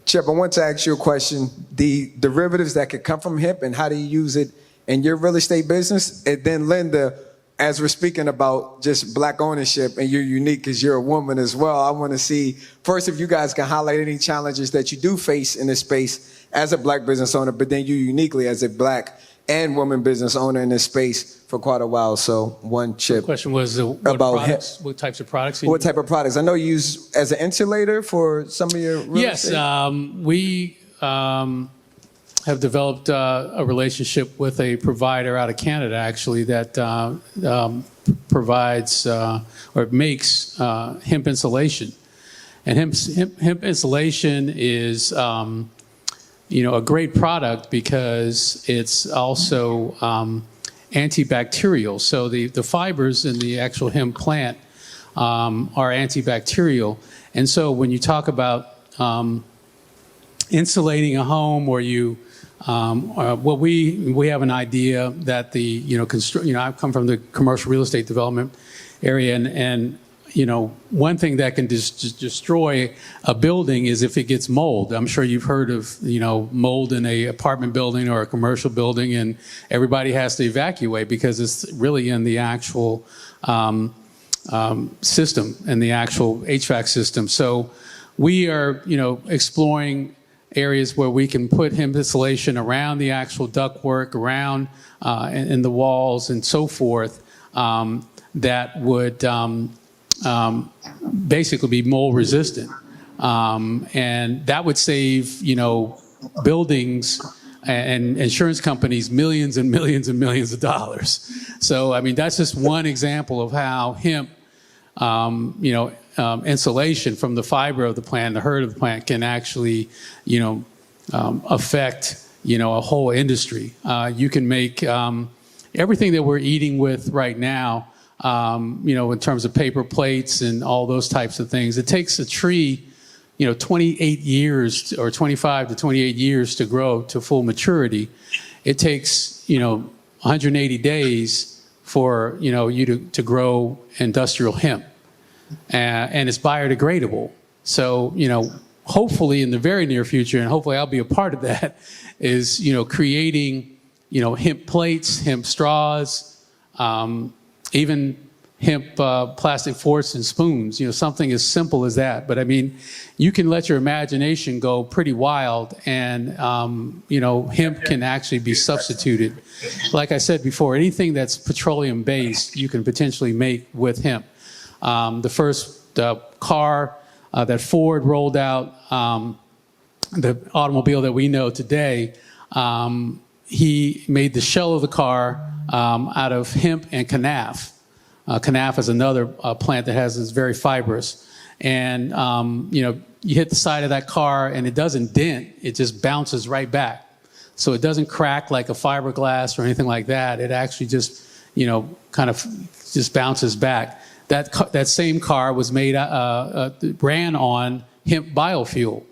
Chip, I want to ask you a question. The derivatives that could come from hemp and how do you use it in your real estate business? And then Linda, as we're speaking about just Black ownership and you're unique because you're a woman as well, I want to see first if you guys can highlight any challenges that you do face in this space as a Black business owner, but then you uniquely as a Black and woman business owner in this space for quite a while. So one, Chip. The question was what types of products? What type of products? I know you use as an insulator for some of your real estate. Yes, we have developed a relationship with a provider out of Canada, actually, that provides or makes hemp insulation. And hemp insulation is a great product because it's also antibacterial. So the fibers in the actual hemp plant are antibacterial. And so when you talk about insulating a home, or you, we have an idea that I come from the commercial real estate development area, and one thing that can just destroy a building is if it gets mold. I'm sure you've heard of, mold in a apartment building or a commercial building, and everybody has to evacuate because it's really in the actual system, in the actual HVAC system. So we are, exploring areas where we can put hemp insulation around the actual ductwork, around in the walls and so forth, that would basically be mold resistant. And that would save, buildings and insurance companies millions and millions and millions of dollars. So, I mean, that's just one example of how hemp, insulation from the fiber of the plant, the herd of the plant, can actually, affect, a whole industry. You can make everything that we're eating with right now, in terms of paper plates and all those types of things. It takes a tree, 28 years or 25 to 28 years to grow to full maturity. It takes, 180 days for, you to grow industrial hemp. And it's biodegradable. So, hopefully in the very near future, and hopefully I'll be a part of that, is, creating, hemp plates, hemp straws, even hemp plastic forks and spoons, something as simple as that. But I mean, you can let your imagination go pretty wild, and, hemp can actually be substituted. Like I said before, anything that's petroleum-based, you can potentially make with hemp. The first car that Ford rolled out, the automobile that we know today, he made the shell of the car out of hemp and canaf. Canaf is another plant that is very fibrous. And, you hit the side of that car and it doesn't dent, it just bounces right back. So it doesn't crack like a fiberglass or anything like that. It actually just, kind of just bounces back. That same car was made, ran on hemp biofuel.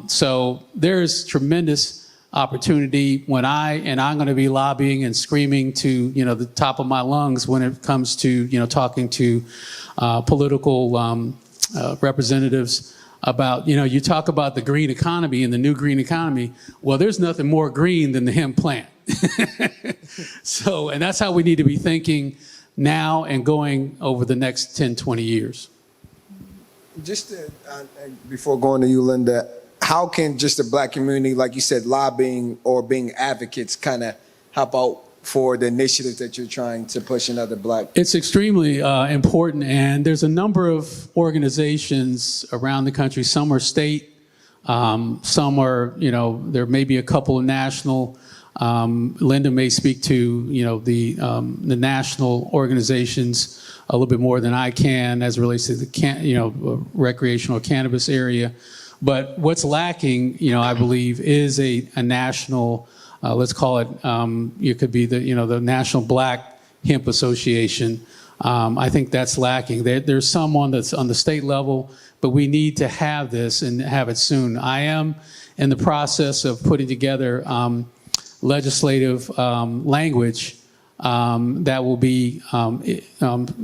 So there's tremendous opportunity when I'm going to be lobbying and screaming to, the top of my lungs when it comes to, talking to political representatives about, you talk about the green economy and the new green economy. Well, there's nothing more green than the hemp plant. So, and that's how we need to be thinking now and going over the next 10, 20 years. Just before going to you, Linda, how can just the Black community, like you said, lobbying or being advocates, kind of help out for the initiatives that you're trying to push in other Black? It's extremely important, and there's a number of organizations around the country. Some are state, some are, there may be a couple of national. Linda may speak to, the national organizations a little bit more than I can as it relates to the recreational cannabis area. But what's lacking, I believe, is a national, let's call it, it could be the National Black Hemp Association. I think that's lacking. There's someone that's on the state level, but we need to have this and have it soon. I am in the process of putting together legislative language that will be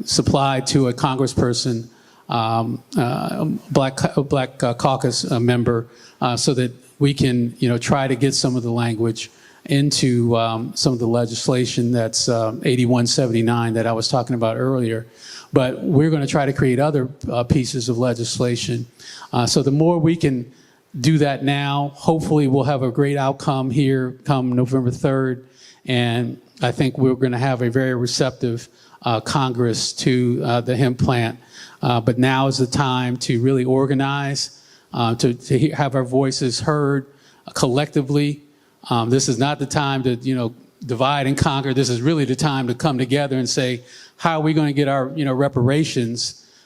supplied to a congressperson, black caucus member, so that we can, try to get some of the language into some of the legislation that's 8179 that I was talking about earlier. But we're going to try to create other pieces of legislation. So the more we can do that now, hopefully we'll have a great outcome here come November 3rd. And I think we're going to have a very receptive Congress to the hemp plant. But now is the time to really organize, to have our voices heard collectively. This is not the time to, divide and conquer. This is really the time to come together and say, how are we going to get our, our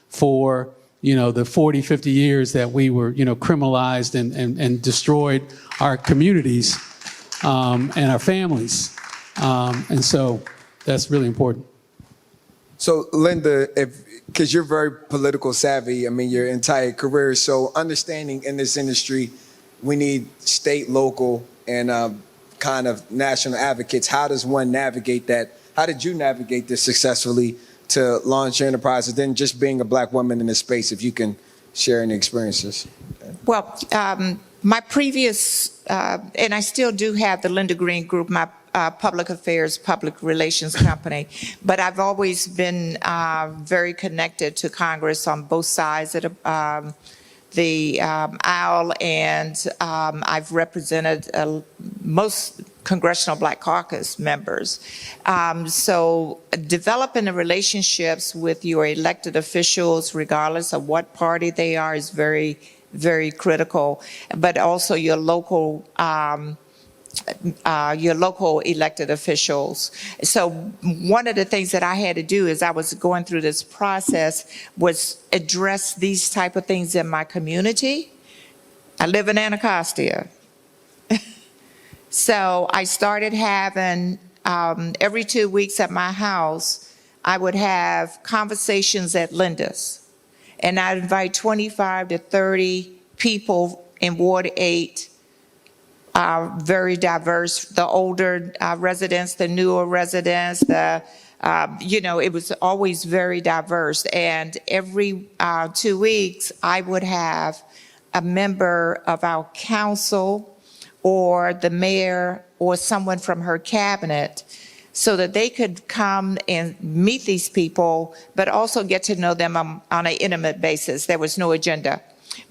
for, the 40, 50 years that we were, criminalized and destroyed our communities and our families. And so that's really important. So Linda, because you're very political savvy, I mean, your entire career, so understanding in this industry, we need state, local, and kind of national advocates. How does one navigate that? How did you navigate this successfully to launch your enterprise, and then just being a black woman in this space, if you can share any experiences. Well, my previous, and I still do have the Linda Greene Group, my public affairs, public relations company, but I've always been very connected to Congress on both sides of the aisle, and I've represented most Congressional Black Caucus members. So developing the relationships with your elected officials, regardless of what party they are, is very, very critical, but also your local elected officials. So one of the things that I had to do as I was going through this process was address these type of things in my community. I live in Anacostia. So I started having, every 2 weeks at my house, I would have conversations at Linda's. And I'd invite 25 to 30 people in Ward 8, very diverse, the older residents, the newer residents, it was always very diverse. And every 2 weeks, I would have a member of our council or the mayor or someone from her cabinet so that they could come and meet these people, but also get to know them on an intimate basis. There was no agenda.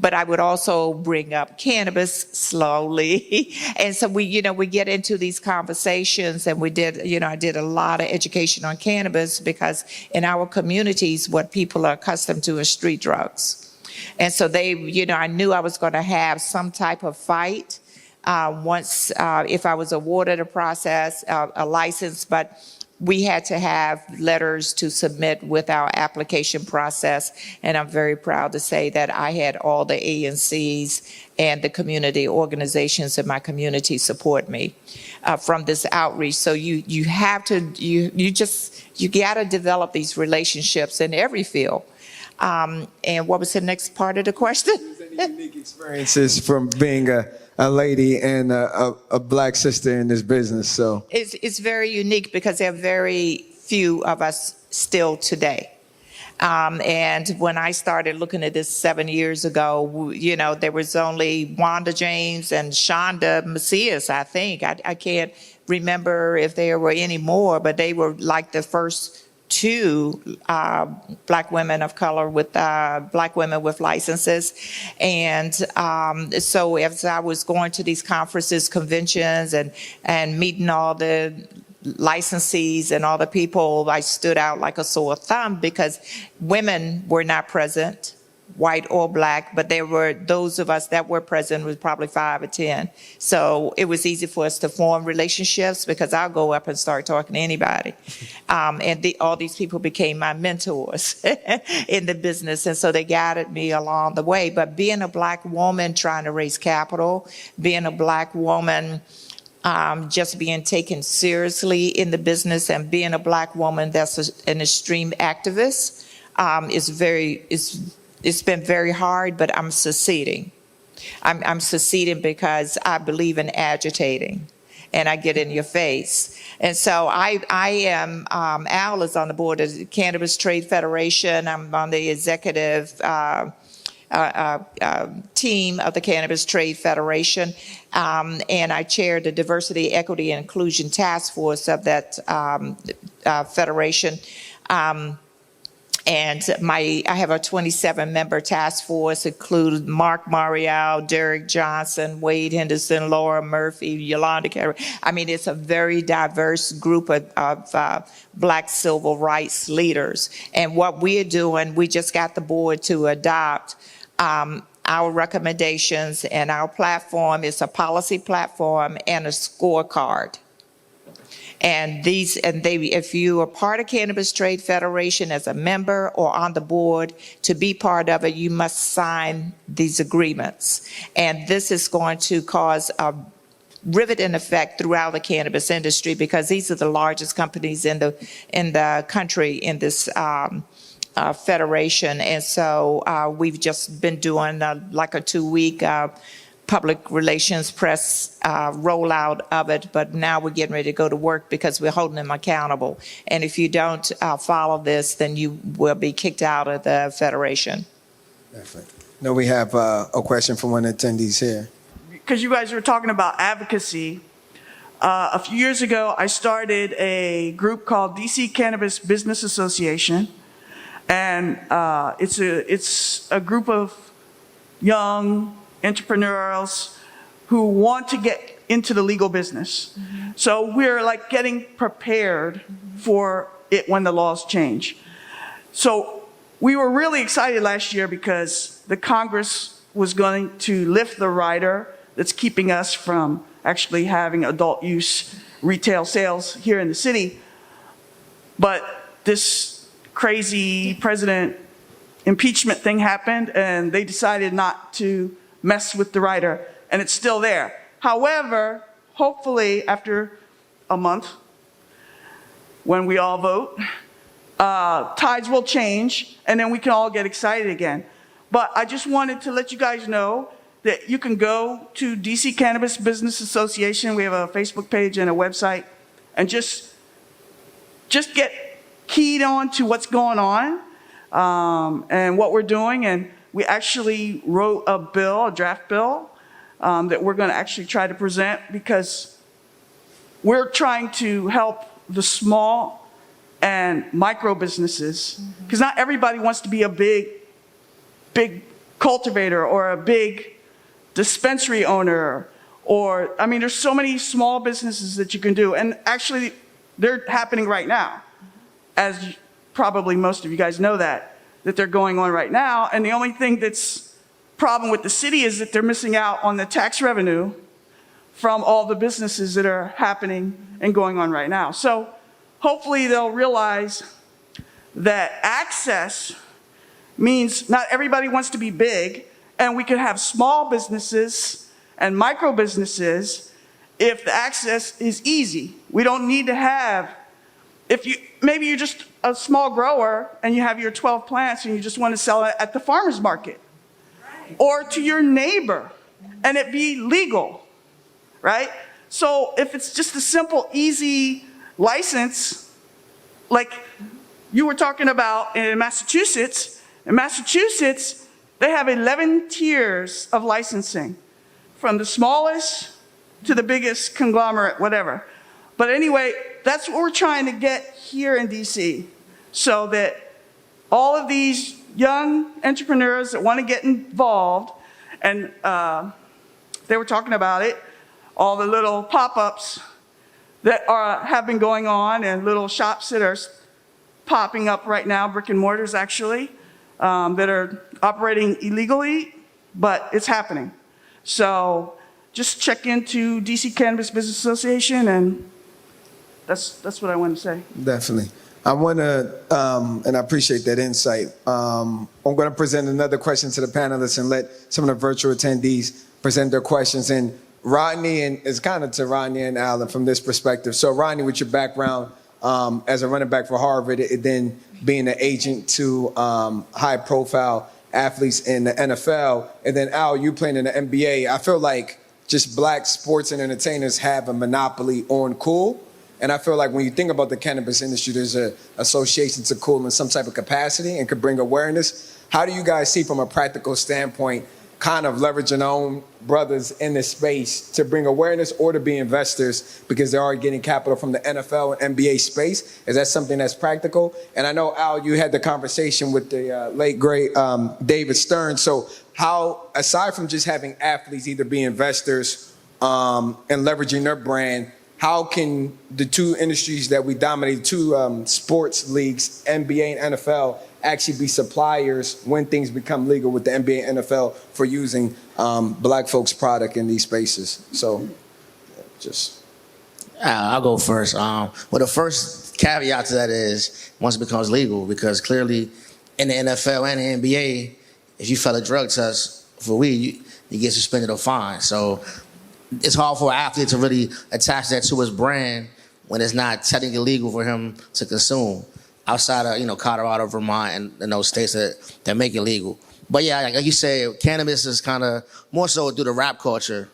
But I would also bring up cannabis slowly. And so we get into these conversations, and I did a lot of education on cannabis because in our communities, what people are accustomed to is street drugs. And so I knew I was going to have some type of fight once, if I was awarded a license, but we had to have letters to submit with our application process, and I'm very proud to say that I had all the ANCs and the community organizations in my community support me from this outreach. So you got to develop these relationships in every field. And what was the next part of the question? Any unique experiences from being a lady and a black sister in this business? So it's very unique because there are very few of us still today. And when I started looking at this 7 years ago, there was only Wanda James and Shonda Macias, I think. I can't remember if there were any more, but they were like the first two black women of color with black women with licenses. And so as I was going to these conferences, conventions, and meeting all the licensees and all the people, I stood out like a sore thumb because women were not present, white or black, but there were those of us that were present was probably 5 or 10. So it was easy for us to form relationships because I'll go up and start talking to anybody. And all these people became my mentors in the business. And so they guided me along the way. But being a black woman trying to raise capital, being a black woman just being taken seriously in the business, and being a black woman that's an extreme activist it's been very hard, but I'm succeeding. I'm succeeding because I believe in agitating, and I get in your face. And so I am, Al is on the board of the Cannabis Trade Federation. I'm on the executive team of the Cannabis Trade Federation, and I chair the Diversity, Equity, and Inclusion Task Force of that federation. And I have a 27-member task force, include Mark Marial, Derek Johnson, Wade Henderson, Laura Murphy, Yolanda Carey. I mean, it's a very diverse group of black civil rights leaders. And what we're doing, we just got the board to adopt our recommendations, and our platform is a policy platform and a scorecard. And if you are part of Cannabis Trade Federation as a member or on the board, to be part of it, you must sign these agreements. And this is going to cause a riveting effect throughout the cannabis industry because these are the largest companies in the country in this federation. And so we've just been doing like a 2-week public relations press rollout of it, but now we're getting ready to go to work because we're holding them accountable. And if you don't follow this, then you will be kicked out of the Federation. Definitely. Now we have a question from one of the attendees here. Because you guys were talking about advocacy, a few years ago, I started a group called DC Cannabis Business Association. And it's a group of young entrepreneurs who want to get into the legal business. So we're like getting prepared for it when the laws change. So we were really excited last year because the Congress was going to lift the rider that's keeping us from actually having adult use retail sales here in the city. But this crazy president impeachment thing happened and they decided not to mess with the rider, and it's still there. However, hopefully after a month, when we all vote, tides will change and then we can all get excited again. But I just wanted to let you guys know that you can go to DC Cannabis Business Association. We have a Facebook page and a website, and just get keyed on to what's going on and what we're doing. And we actually wrote a bill, a draft bill, that we're going to actually try to present, because we're trying to help the small and micro businesses, because not everybody wants to be a big cultivator or a big dispensary owner, or, I mean, there's so many small businesses that you can do, and actually they're happening right now. As probably most of you guys know that they're going on right now. And the only thing that's problem with the city is that they're missing out on the tax revenue from all the businesses that are happening and going on right now. So hopefully they'll realize that access means not everybody wants to be big, and we can have small businesses and micro businesses if the access is easy. We don't need to have, maybe you're just a small grower and you have your 12 plants and you just want to sell it at the farmer's market, or to your neighbor, and it be legal, right? So if it's just a simple, easy license, like you were talking about in Massachusetts, they have 11 tiers of licensing, from the smallest to the biggest conglomerate, whatever. But anyway, that's what we're trying to get here in DC, so that all of these young entrepreneurs that want to get involved, and they were talking about it, all the little pop-ups that have been going on, and little shops that are popping up right now, brick and mortars actually, that are operating illegally, but it's happening. So just check into DC Cannabis Business Association, and that's what I want to say. Definitely. I want to, and I appreciate that insight. I'm going to present another question to the panelists and let some of the virtual attendees present their questions. And Rodney, and it's kind of to Rodney and Alan from this perspective. So Rodney, with your background as a running back for Harvard, and then being an agent to high-profile athletes in the NFL, and then Al, you playing in the NBA, I feel like just black sports and entertainers have a monopoly on cool. And I feel like when you think about the cannabis industry, there's an association to cool in some type of capacity and could bring awareness. How do you guys see, from a practical standpoint, kind of leveraging our own brothers in this space to bring awareness or to be investors, because they're already getting capital from the NFL and NBA space? Is that something that's practical? And I know, Al, you had the conversation with the late, great David Stern. So how, aside from just having athletes either be investors and leveraging their brand, how can the two industries that we dominate, two sports leagues, NBA and NFL, actually be suppliers when things become legal with the NBA and NFL for using black folks' product in these spaces? So just... I'll go first. Well, the first caveat to that is once it becomes legal, because clearly in the NFL and the NBA, if you fail a drug test for weed, you get suspended or fined. So it's hard for an athlete to really attach that to his brand when it's not technically legal for him to consume outside of, Colorado, Vermont, and those states that make it legal. But yeah, like you said, cannabis is kind of more so through the rap culture.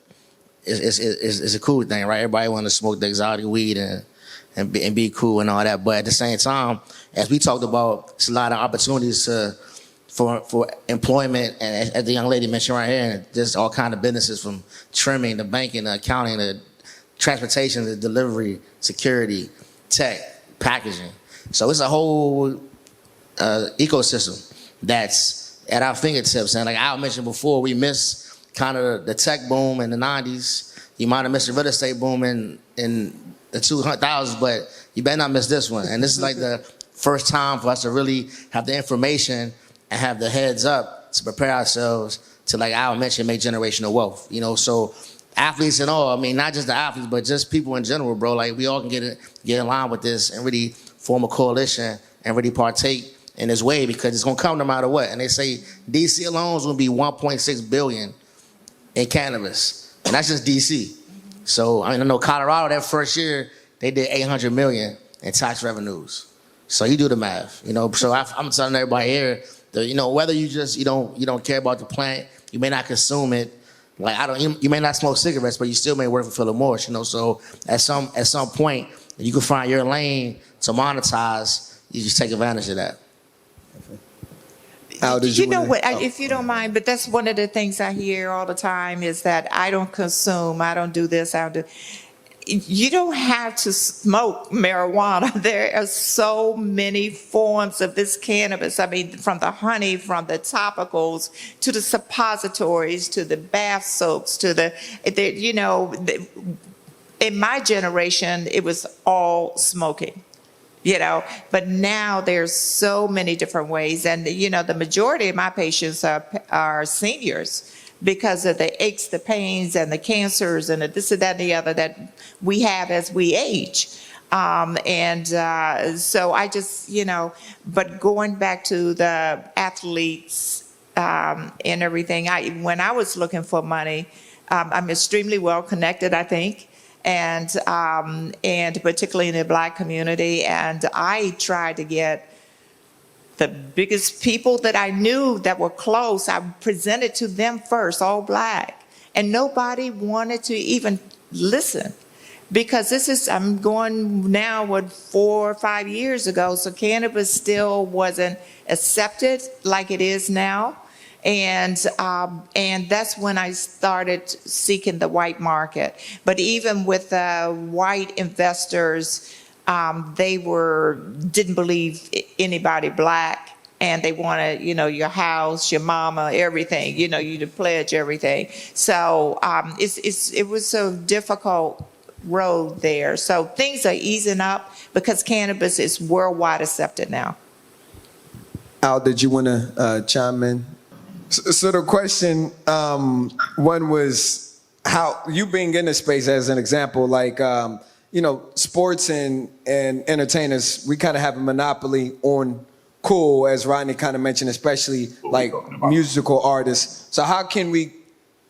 Is a cool thing, right? Everybody want to smoke the exotic weed and be cool and all that. But at the same time, as we talked about, it's a lot of opportunities for employment, and as the young lady mentioned right here, there's all kind of businesses from trimming to banking to accounting to transportation to delivery, security, tech, packaging. So it's a whole ecosystem that's at our fingertips. And like Al mentioned before, we missed kind of the tech boom in the 90s. You might have missed the real estate boom in the 2000s, but you better not miss this one. And this is like the first time for us to really have the information and have the heads up to prepare ourselves to, like Al mentioned, make generational wealth. You know, so athletes and all, I mean, not just the athletes, but just people in general, bro. Like, we all can get in line with this and really form a coalition and really partake in this way, because it's gonna come no matter what. And they say DC alone is gonna be 1.6 billion in cannabis, and that's just DC. So I know Colorado, that first year they did 800 million in tax revenues. So you do the math, you know. So I'm telling everybody here that, you know, whether you just you don't care about the plant, you may not consume it. Like you may not smoke cigarettes, but you still may work for Philip Morris, you know. So at some point, you can find your lane to monetize. You just take advantage of that. Al, you know what, if you don't mind, but that's one of the things I hear all the time is that I don't consume, I don't do this, I don't do. You don't have to smoke marijuana. There are so many forms of this cannabis. I mean, from the honey, from the topicals, to the suppositories, to the bath soaks, to in my generation, it was all smoking. You know, but now there's so many different ways. And, you know, the majority of my patients are seniors because of the aches, the pains, and the cancers, and the this and that and the other that we have as we age. So I just, you know, but going back to the athletes and everything, when I was looking for money, I'm extremely well connected, I think. And particularly in the Black community. And I tried to get the biggest people that I knew that were close. I presented to them first, all Black. And nobody wanted to even listen. Because I'm going now, 4 or 5 years ago, so cannabis still wasn't accepted like it is now. And that's when I started seeking the white market. But even with white investors, they didn't believe anybody Black, and they wanted, you know, your house, your mama, everything, you know, you to pledge everything. So it was a difficult road there. So things are easing up because cannabis is worldwide accepted now. Al, did you want to chime in? So the question, one was how you being in the space as an example, like, you know, sports and entertainers, we kind of have a monopoly on cool, as Rodney kind of mentioned, especially like musical artists. So how can we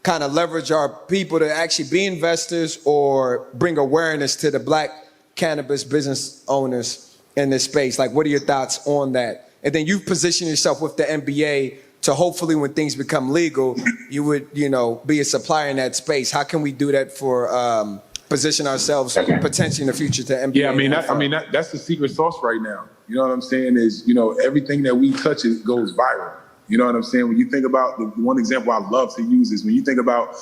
kind of leverage our people to actually be investors or bring awareness to the Black cannabis business owners in this space? Like, what are your thoughts on that? And then you position yourself with the NBA to hopefully when things become legal, you would, you know, be a supplier in that space. How can we do that for position ourselves potentially in the future to NBA? Yeah, that's the secret sauce right now. You know what I'm saying is, you know, everything that we touch it goes viral. You know what I'm saying? When you think about the one example I love to use is when you think about,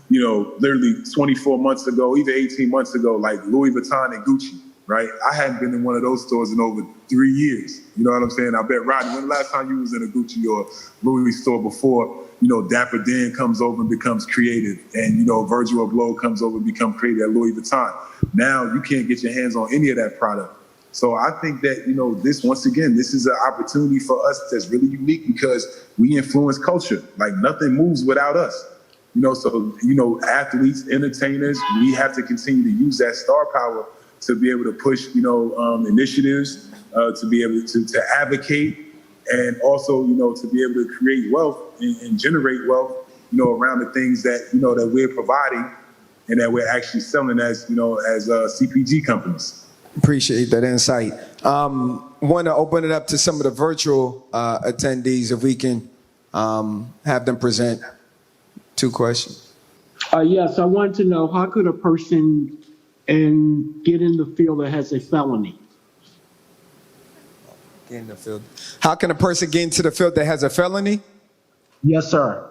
you know, literally 24 months ago, even 18 months ago, like Louis Vuitton and Gucci. Right? I hadn't been in one of those stores in over 3 years. You know what I'm saying? I bet, Rodney, when the last time you was in a Gucci or Louis store before, you know, Dapper Dan comes over and becomes creative, and, you know, Virgil Abloh comes over and becomes creative at Louis Vuitton. Now you can't get your hands on any of that product. So I think that, you know, this, once again, this is an opportunity for us that's really unique because we influence culture. Like, nothing moves without us. You know, so, you know, athletes, entertainers, we have to continue to use that star power to be able to push, you know, initiatives, to be able to advocate, and also, you know, to be able to create wealth and generate wealth, you know, around the things that, you know, that we're providing and that we're actually selling as, you know, as CPG companies. Appreciate that insight. Want to open it up to some of the virtual attendees, if we can have them present 2 questions. Yes, I wanted to know, how could a person get in the field that has a felony? Get in the field. How can a person get into the field that has a felony? Yes, sir.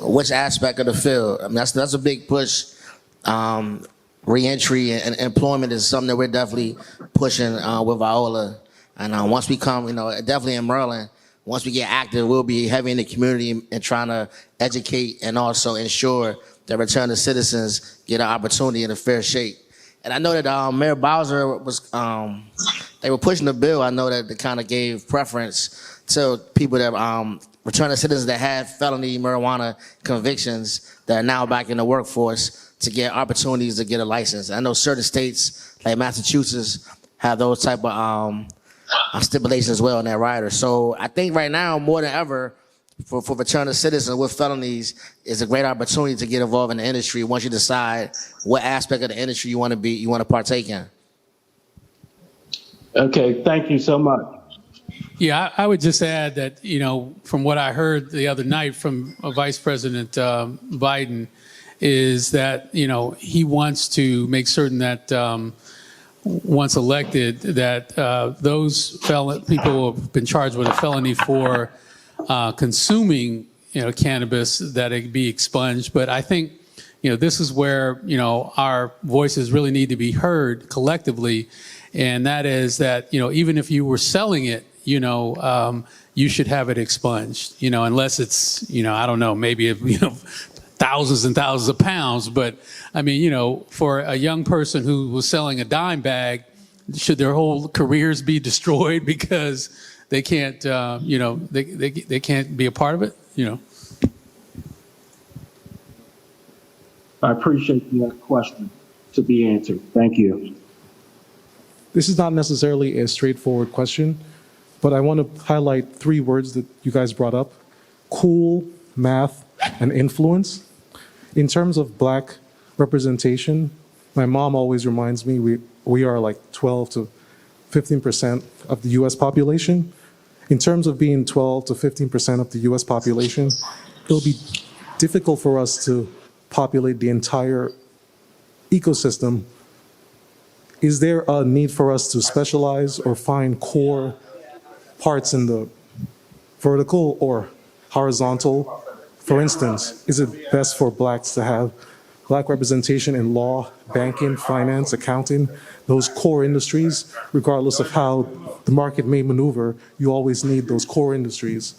Which aspect of the field? I mean, that's a big push. Reentry and employment is something that we're definitely pushing with Viola. And once we come, definitely in Maryland, once we get active, we'll be heavy in the community and trying to educate and also ensure that return to citizens get an opportunity in a fair shake. And I know that Mayor Bowser was, they were pushing the bill. I know that they kind of gave preference to people that return to citizens that had felony marijuana convictions that are now back in the workforce to get opportunities to get a license. I know certain states like Massachusetts have those type of stipulations as well in that rider. So I think right now more than ever for return to citizens with felonies is a great opportunity to get involved in the industry once you decide what aspect of the industry you want to partake in. Okay, thank you so much. Yeah, I would just add that, from what I heard the other night from Vice President Biden is that, he wants to make certain that once elected that those people who have been charged with a felony for consuming, cannabis, that it be expunged. But I think, this is where, our voices really need to be heard collectively. And that is that, even if you were selling it, you should have it expunged, unless it's, I don't know, maybe, thousands and thousands of pounds. But I mean, for a young person who was selling a dime bag, should their whole careers be destroyed because they can't, they can't be a part of it, I appreciate that question to be answered. Thank you. This is not necessarily a straightforward question, but I want to highlight 3 words that you guys brought up: cool, math, and influence. In terms of black representation, my mom always reminds me we are like 12 to 15% of the US population. In terms of being 12 to 15% of the US population, it'll be difficult for us to populate the entire ecosystem. Is there a need for us to specialize or find core parts in the vertical or horizontal? For instance, is it best for blacks to have black representation in law, banking, finance, accounting, those core industries? Regardless of how the market may maneuver, you always need those core industries.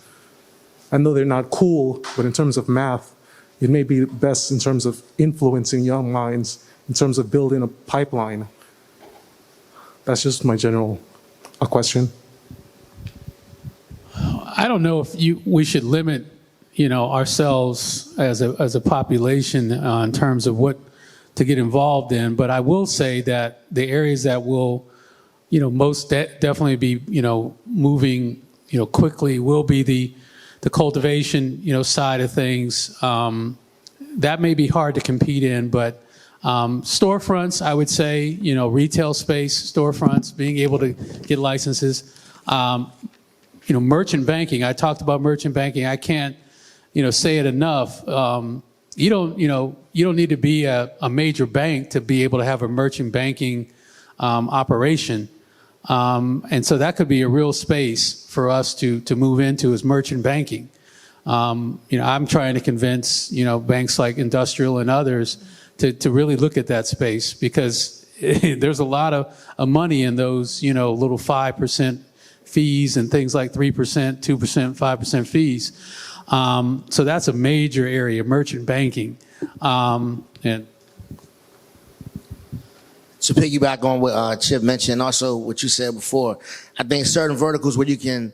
I know they're not cool, but in terms of math, it may be best in terms of influencing young minds, in terms of building a pipeline. That's just my general question. I don't know if we should limit, ourselves as a population in terms of what to get involved in. But I will say that the areas that will, most definitely be, moving, quickly will be the cultivation, side of things. That may be hard to compete in, but storefronts, I would say, retail space, storefronts, being able to get licenses. Merchant banking. I talked about merchant banking. I can't, say it enough. You don't need to be a major bank to be able to have a merchant banking operation. And so that could be a real space for us to move into is merchant banking. I'm trying to convince, banks like Industrial and others to really look at that space because there's a lot of money in those, little 5% fees and things like 3%, 2%, 5% fees. So that's a major area, merchant banking. And to piggyback on what Chip mentioned, also what you said before, I think certain verticals where you can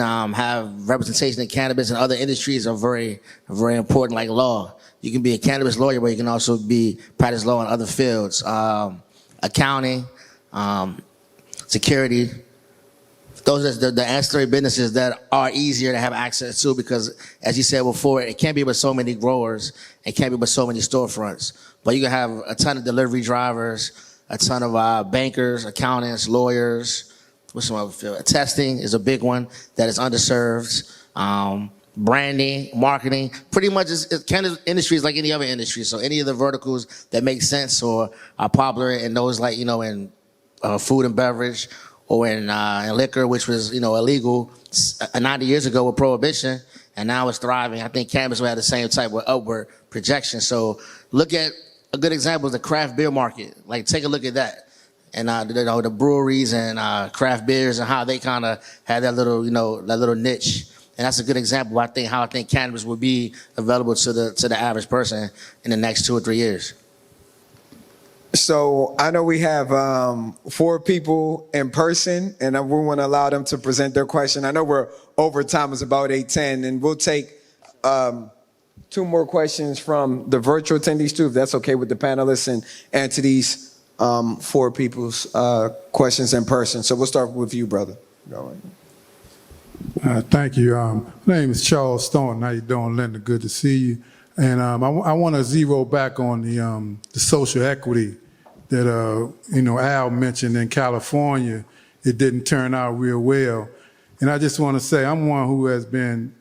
have representation in cannabis and other industries are very, very important, like law. You can be a cannabis lawyer, but you can also practice law in other fields, accounting, security. Those are the ancillary businesses that are easier to have access to because, as you said before, it can't be with so many growers. It can't be with so many storefronts. But you can have a ton of delivery drivers, a ton of bankers, accountants, lawyers, what's some other field? Testing is a big one that is underserved. Branding, marketing, pretty much cannabis industry is like any other industry. So any of the verticals that make sense or are popular, and those like, in food and beverage or in liquor, which was, illegal 90 years ago with prohibition, and now it's thriving. I think cannabis will have the same type of upward projection. So look at a good example is the craft beer market. Like take a look at that. And the breweries and craft beers and how they kind of had that little, that little niche. And that's a good example, I think cannabis will be available to the average person in the next 2 or 3 years. So I know we have 4 people in person, and we want to allow them to present their question. I know we're over time, it's about 8:10, and we'll take 2 more questions from the virtual attendees too, if that's okay with the panelists, and answer these 4 people's questions in person. So we'll start with you, brother. Go ahead. Thank you. My name is Charles Stone. How you doing, Linda? Good to see you. And I want to zero back on the social equity that Al mentioned in California. It didn't turn out real well. And I just want to say I'm one who has been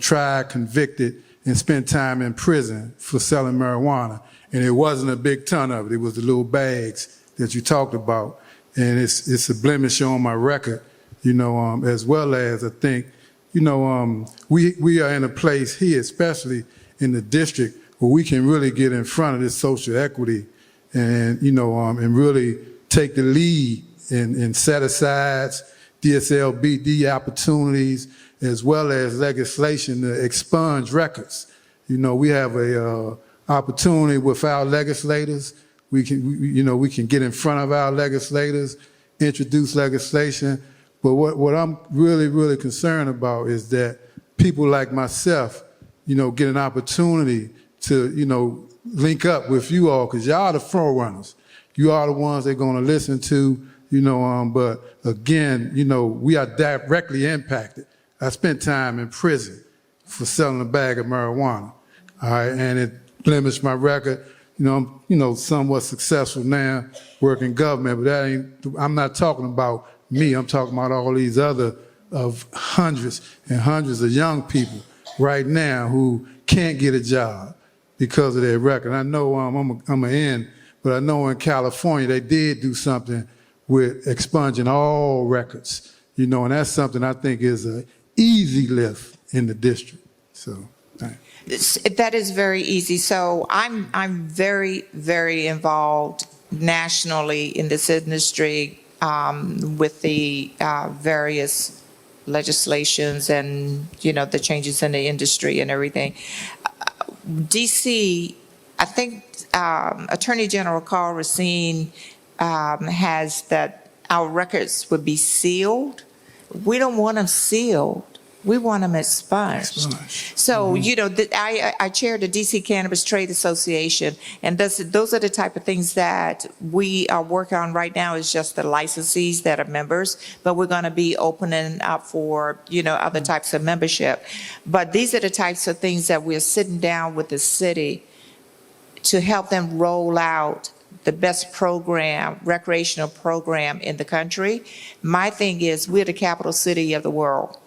tried, convicted, and spent time in prison for selling marijuana. And it wasn't a big ton of it. It was the little bags that you talked about. And it's a blemish on my record. As well as I think, we are in a place here, especially in the district, where we can really get in front of this social equity and, and really take the lead in set-asides, DSLBD opportunities, as well as legislation to expunge records. We have a opportunity with our legislators. We can get in front of our legislators, introduce legislation. But what I'm really, really concerned about is that people like myself, get an opportunity to, link up with you all, because y'all are the forerunners. You are the ones they're going to listen to, but again, we are directly impacted. I spent time in prison for selling a bag of marijuana, all right, and it blemished my record. I'm, somewhat successful now, working government, but I'm not talking about me, I'm talking about all these other of hundreds and hundreds of young people right now who can't get a job because of their record. I know I'm an end, but I know in California they did do something with expunging all records, and that's something I think is an easy lift in the district. So, thanks. That is very easy. So I'm very, very involved nationally in this industry. With the various legislations and, the changes in the industry and everything. DC, I think Attorney General Carl Racine has that our records would be sealed. We don't want them sealed. We want them expunged. So, I chair the DC Cannabis Trade Association, and those are the type of things that we are working on right now, is just the licensees that are members, but we're going to be opening up for, other types of membership. But these are the types of things that we're sitting down with the city to help them roll out the best program, recreational program in the country. My thing is, we're the capital city of the world.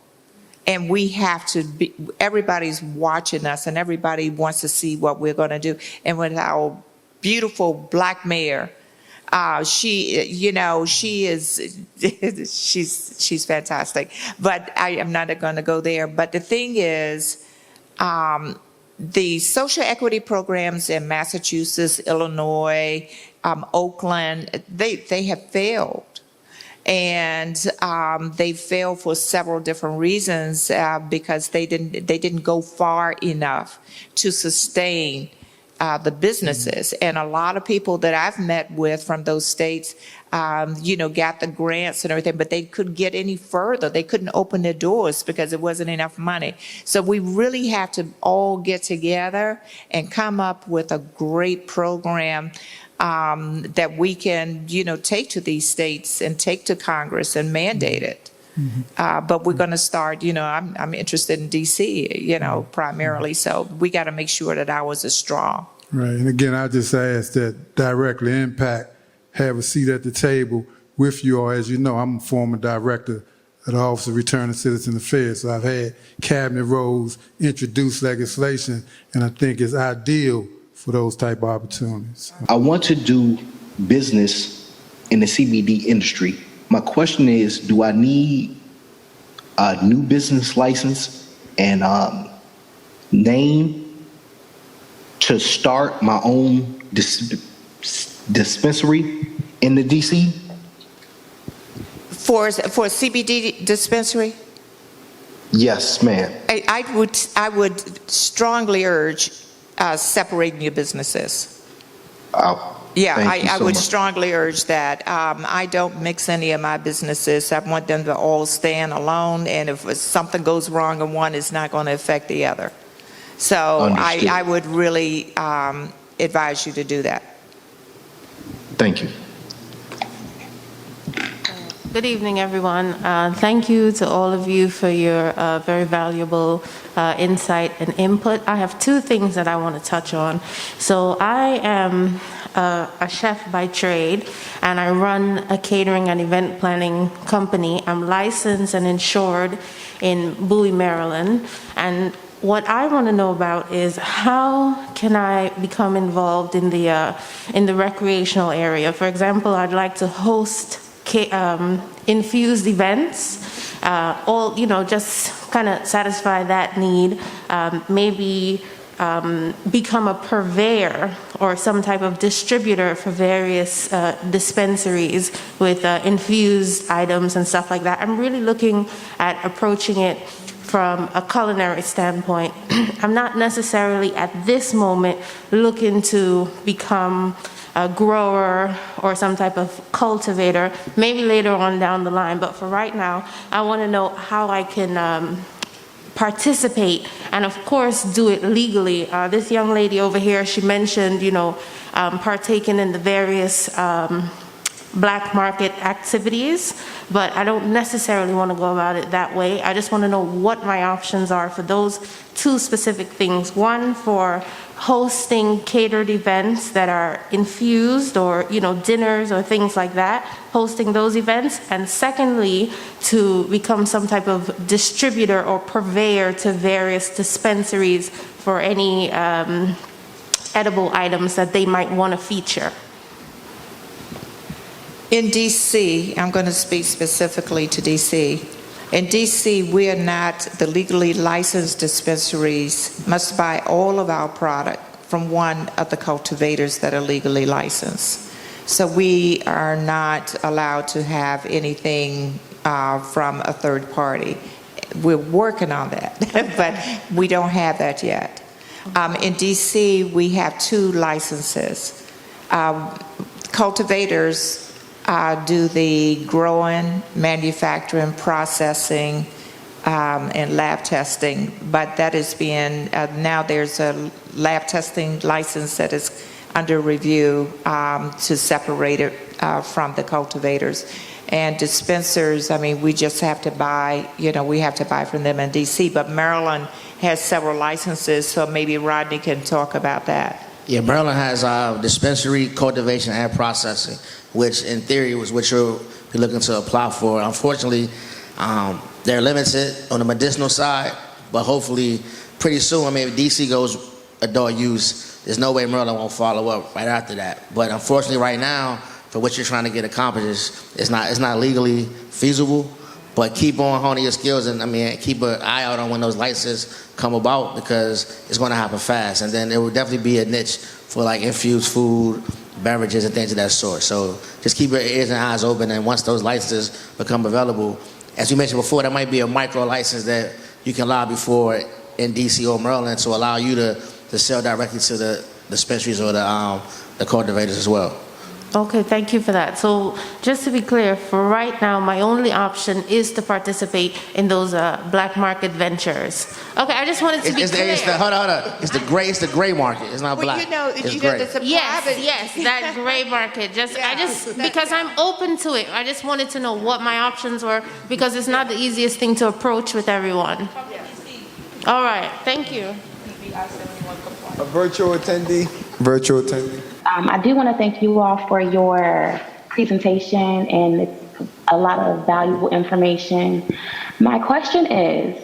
And we have to be, everybody's watching us and everybody wants to see what we're going to do. And with our beautiful black mayor, she is, she's fantastic. But I am not going to go there. But the thing is, the social equity programs in Massachusetts, Illinois, Oakland, they have failed. And they failed for several different reasons, because they didn't go far enough to sustain the businesses. And a lot of people that I've met with from those states, got the grants and everything, but they couldn't get any further. They couldn't open their doors because there wasn't enough money. So we really have to all get together and come up with a great program that we can, take to these states and take to Congress and mandate it. But we're going to start, I'm interested in DC, primarily. So we got to make sure that ours is strong. Right. And again, I just ask that directly impact have a seat at the table with you all. As you know, I'm a former director of the Office of Return to Citizen Affairs, so I've had cabinet roles, introduced legislation, and I think it's ideal for those type of opportunities. I want to do business in the CBD industry. My question is, do I need a new business license and name to start my own dispensary in the DC? For a CBD dispensary? Yes, ma'am. I would strongly urge separating your businesses. Yeah, I would strongly urge that. I don't mix any of my businesses. I want them to all stand alone, and if something goes wrong in one, it's not going to affect the other. So I would really advise you to do that. Thank you. Good evening, everyone. Thank you to all of you for your very valuable insight and input. I have two things that I want to touch on. So I am a chef by trade, and I run a catering and event planning company. I'm licensed and insured in Bowie, Maryland. And what I want to know about is how can I become involved in the recreational area? For example, I'd like to host infused events, just kind of satisfy that need, maybe become a purveyor or some type of distributor for various dispensaries with infused items and stuff like that. I'm really looking at approaching it from a culinary standpoint. I'm not necessarily at this moment looking to become a grower or some type of cultivator, maybe later on down the line. But for right now, I want to know how I can participate and, of course, do it legally. This young lady over here, she mentioned, partaking in the various black market activities, but I don't necessarily want to go about it that way. I just want to know what my options are for those two specific things. One, for hosting catered events that are infused, or dinners or things like that, hosting those events. And secondly, to become some type of distributor or purveyor to various dispensaries for any edible items that they might want to feature. In DC, I'm going to speak specifically to DC. In DC, we are not, the legally licensed dispensaries must buy all of our product from one of the cultivators that are legally licensed. So we are not allowed to have anything from a third party. We're working on that, but we don't have that yet. In DC, we have two licenses. Cultivators do the growing, manufacturing, processing, and lab testing, but that is being, now there's a lab testing license that is under review to separate it from the cultivators. And dispensers, we just have to buy, we have to buy from them in DC, but Maryland has several licenses, so maybe Rodney can talk about that. Yeah, Maryland has dispensary, cultivation, and processing, which in theory was what you'll be looking to apply for. Unfortunately, they're limited on the medicinal side, but hopefully pretty soon, if DC goes adult use, there's no way Maryland won't follow up right after that. But unfortunately right now, for what you're trying to get accomplished, it's not legally feasible. But keep on honing your skills, and keep an eye out on when those licenses come about, because it's going to happen fast. And then there will definitely be a niche for like infused food, beverages, and things of that sort. So just keep your ears and eyes open, and once those licenses become available, as you mentioned before, there might be a micro license that you can lobby for in DC or Maryland to allow you to sell directly to the dispensaries or the cultivators as well. Okay, thank you for that. So just to be clear, for right now, my only option is to participate in those black market ventures. Okay, I just wanted to be clear. Hold on. It's the gray market. It's not black. It's gray. Yes, that gray market. Because I'm open to it. I just wanted to know what my options were, because it's not the easiest thing to approach with everyone. All right, thank you. A virtual attendee. I do want to thank you all for your presentation, and it's a lot of valuable information. My question is,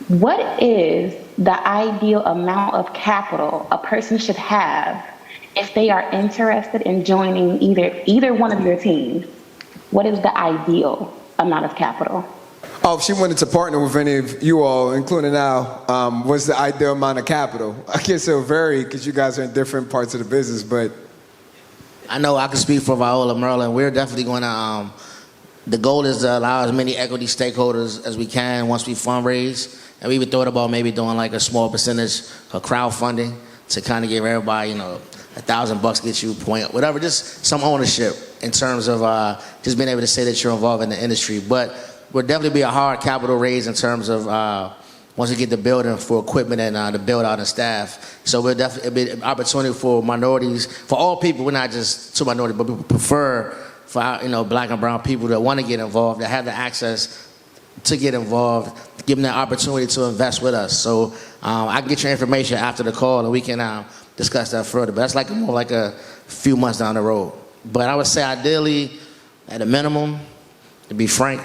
what is the ideal amount of capital a person should have if they are interested in joining either one of your teams? What is the ideal amount of capital? Oh, if she wanted to partner with any of you all, including Al, what's the ideal amount of capital? I guess it'll vary because you guys are in different parts of the business, but I know I can speak for Viola, Maryland. We're definitely going to, the goal is to allow as many equity stakeholders as we can once we fundraise. And we even thought about maybe doing like a small percentage of crowdfunding to kind of give everybody, $1,000 get you point, whatever, just some ownership in terms of just being able to say that you're involved in the industry. But will definitely be a hard capital raise in terms of once we get the building for equipment and the build out and staff. So we'll definitely be an opportunity for minorities, for all people. We're not just two minorities, but we prefer for black and brown people that want to get involved, that have the access to get involved, give them the opportunity to invest with us. So I can get your information after the call and we can discuss that further. But that's more like a few months down the road. But I would say ideally, at a minimum, to be frank,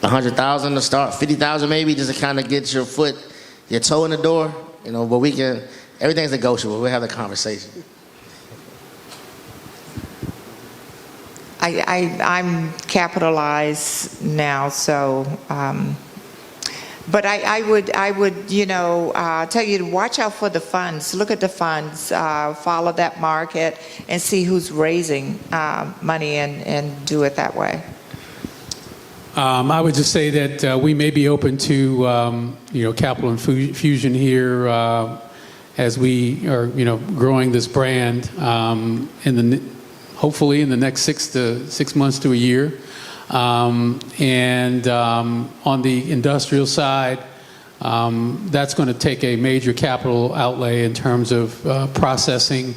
100,000 to start, 50,000 maybe, just to kind of get your toe in the door, but we can, everything's negotiable. We'll have the conversation. I'm capitalized now, so, but I would, tell you to watch out for the funds. Look at the funds, follow that market, and see who's raising money and do it that way. I would just say that we may be open to, capital infusion here as we are, growing this brand hopefully in the next 6 months to a year. And on the industrial side, that's going to take a major capital outlay in terms of processing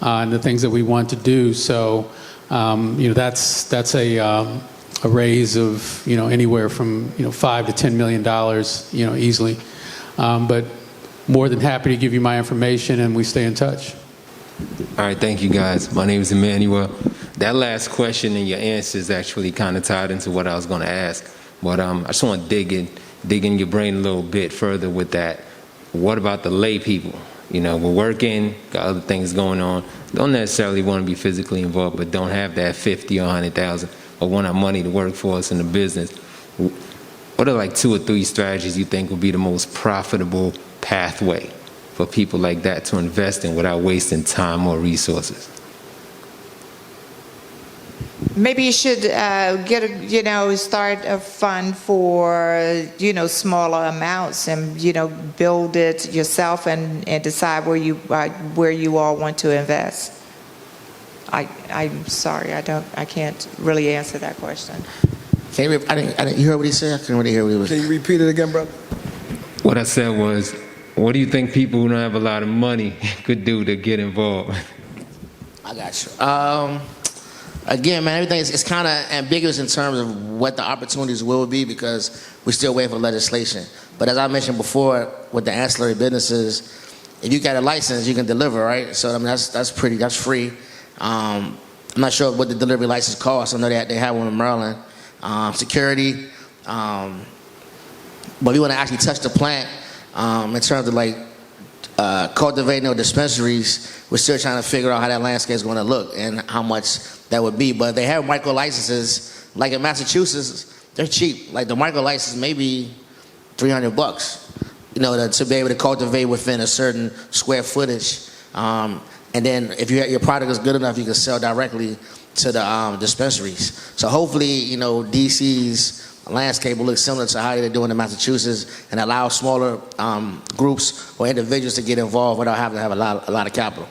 and the things that we want to do. So, that's a raise of anywhere from $5 to $10 million easily, but more than happy to give you my information and we stay in touch. All right, thank you guys. My name is Emmanuel. That last question and your answers actually kind of tied into what I was going to ask, but I just want to dig in your brain a little bit further with that. What about the lay people? We're working, got other things going on, don't necessarily want to be physically involved, but don't have that 50 or 100,000. Or want our money to work for us in the business. What are like 2 or 3 strategies you think would be the most profitable pathway for people like that to invest in without wasting time or resources? Maybe you should start a fund for, smaller amounts and, build it yourself and decide where you all want to invest. I'm sorry, I can't really answer that question. You hear what he said? I couldn't really hear what he was. Can you repeat it again, brother? What I said was, what do you think people who don't have a lot of money could do to get involved? I got you. Again, man, everything is kind of ambiguous in terms of what the opportunities will be because we're still waiting for legislation. But as I mentioned before, with the ancillary businesses, if you got a license, you can deliver, right? So I mean, that's free. I'm not sure what the delivery license costs. I know they have one in Maryland. Security, but we want to actually touch the plant in terms of cultivating no dispensaries. We're still trying to figure out how that landscape is going to look and how much that would be. But they have micro licenses, like in Massachusetts, they're cheap. Like the micro license may be $300, to be able to cultivate within a certain square footage. And then if your product is good enough, you can sell directly to the dispensaries. So hopefully, DC's landscape will look similar to how they're doing in Massachusetts and allow smaller groups or individuals to get involved without having to have a lot of capital.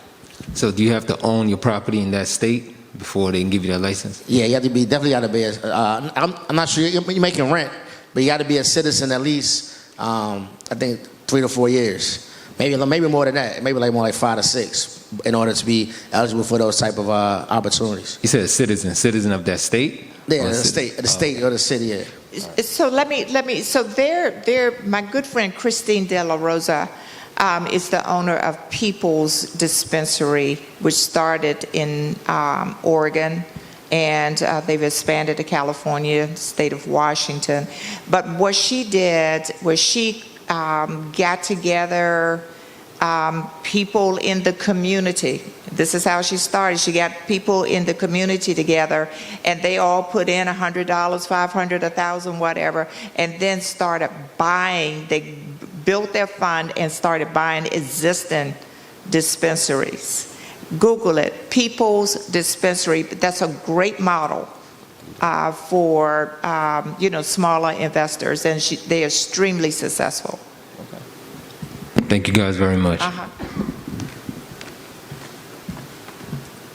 So do you have to own your property in that state before they can give you that license? Yeah, you have to definitely got to be I'm not sure you're making rent, but you got to be a citizen at least, I think 3 to 4 years. Maybe more than that. Maybe more like 5 to 6 in order to be eligible for those type of opportunities. You said a citizen of that state? Yeah, the state or the city. Yeah. So let me. So there, my good friend Christine De La Rosa is the owner of People's Dispensary, which started in Oregon, and they've expanded to California, state of Washington. But what she did was she got together people in the community. This is how she started. She got people in the community together, and they all put in $100, $500, $1,000, whatever, and then started buying. They built their fund and started buying existing dispensaries. Google it, People's Dispensary. That's a great model for smaller investors, and they're extremely successful. Thank you guys very much.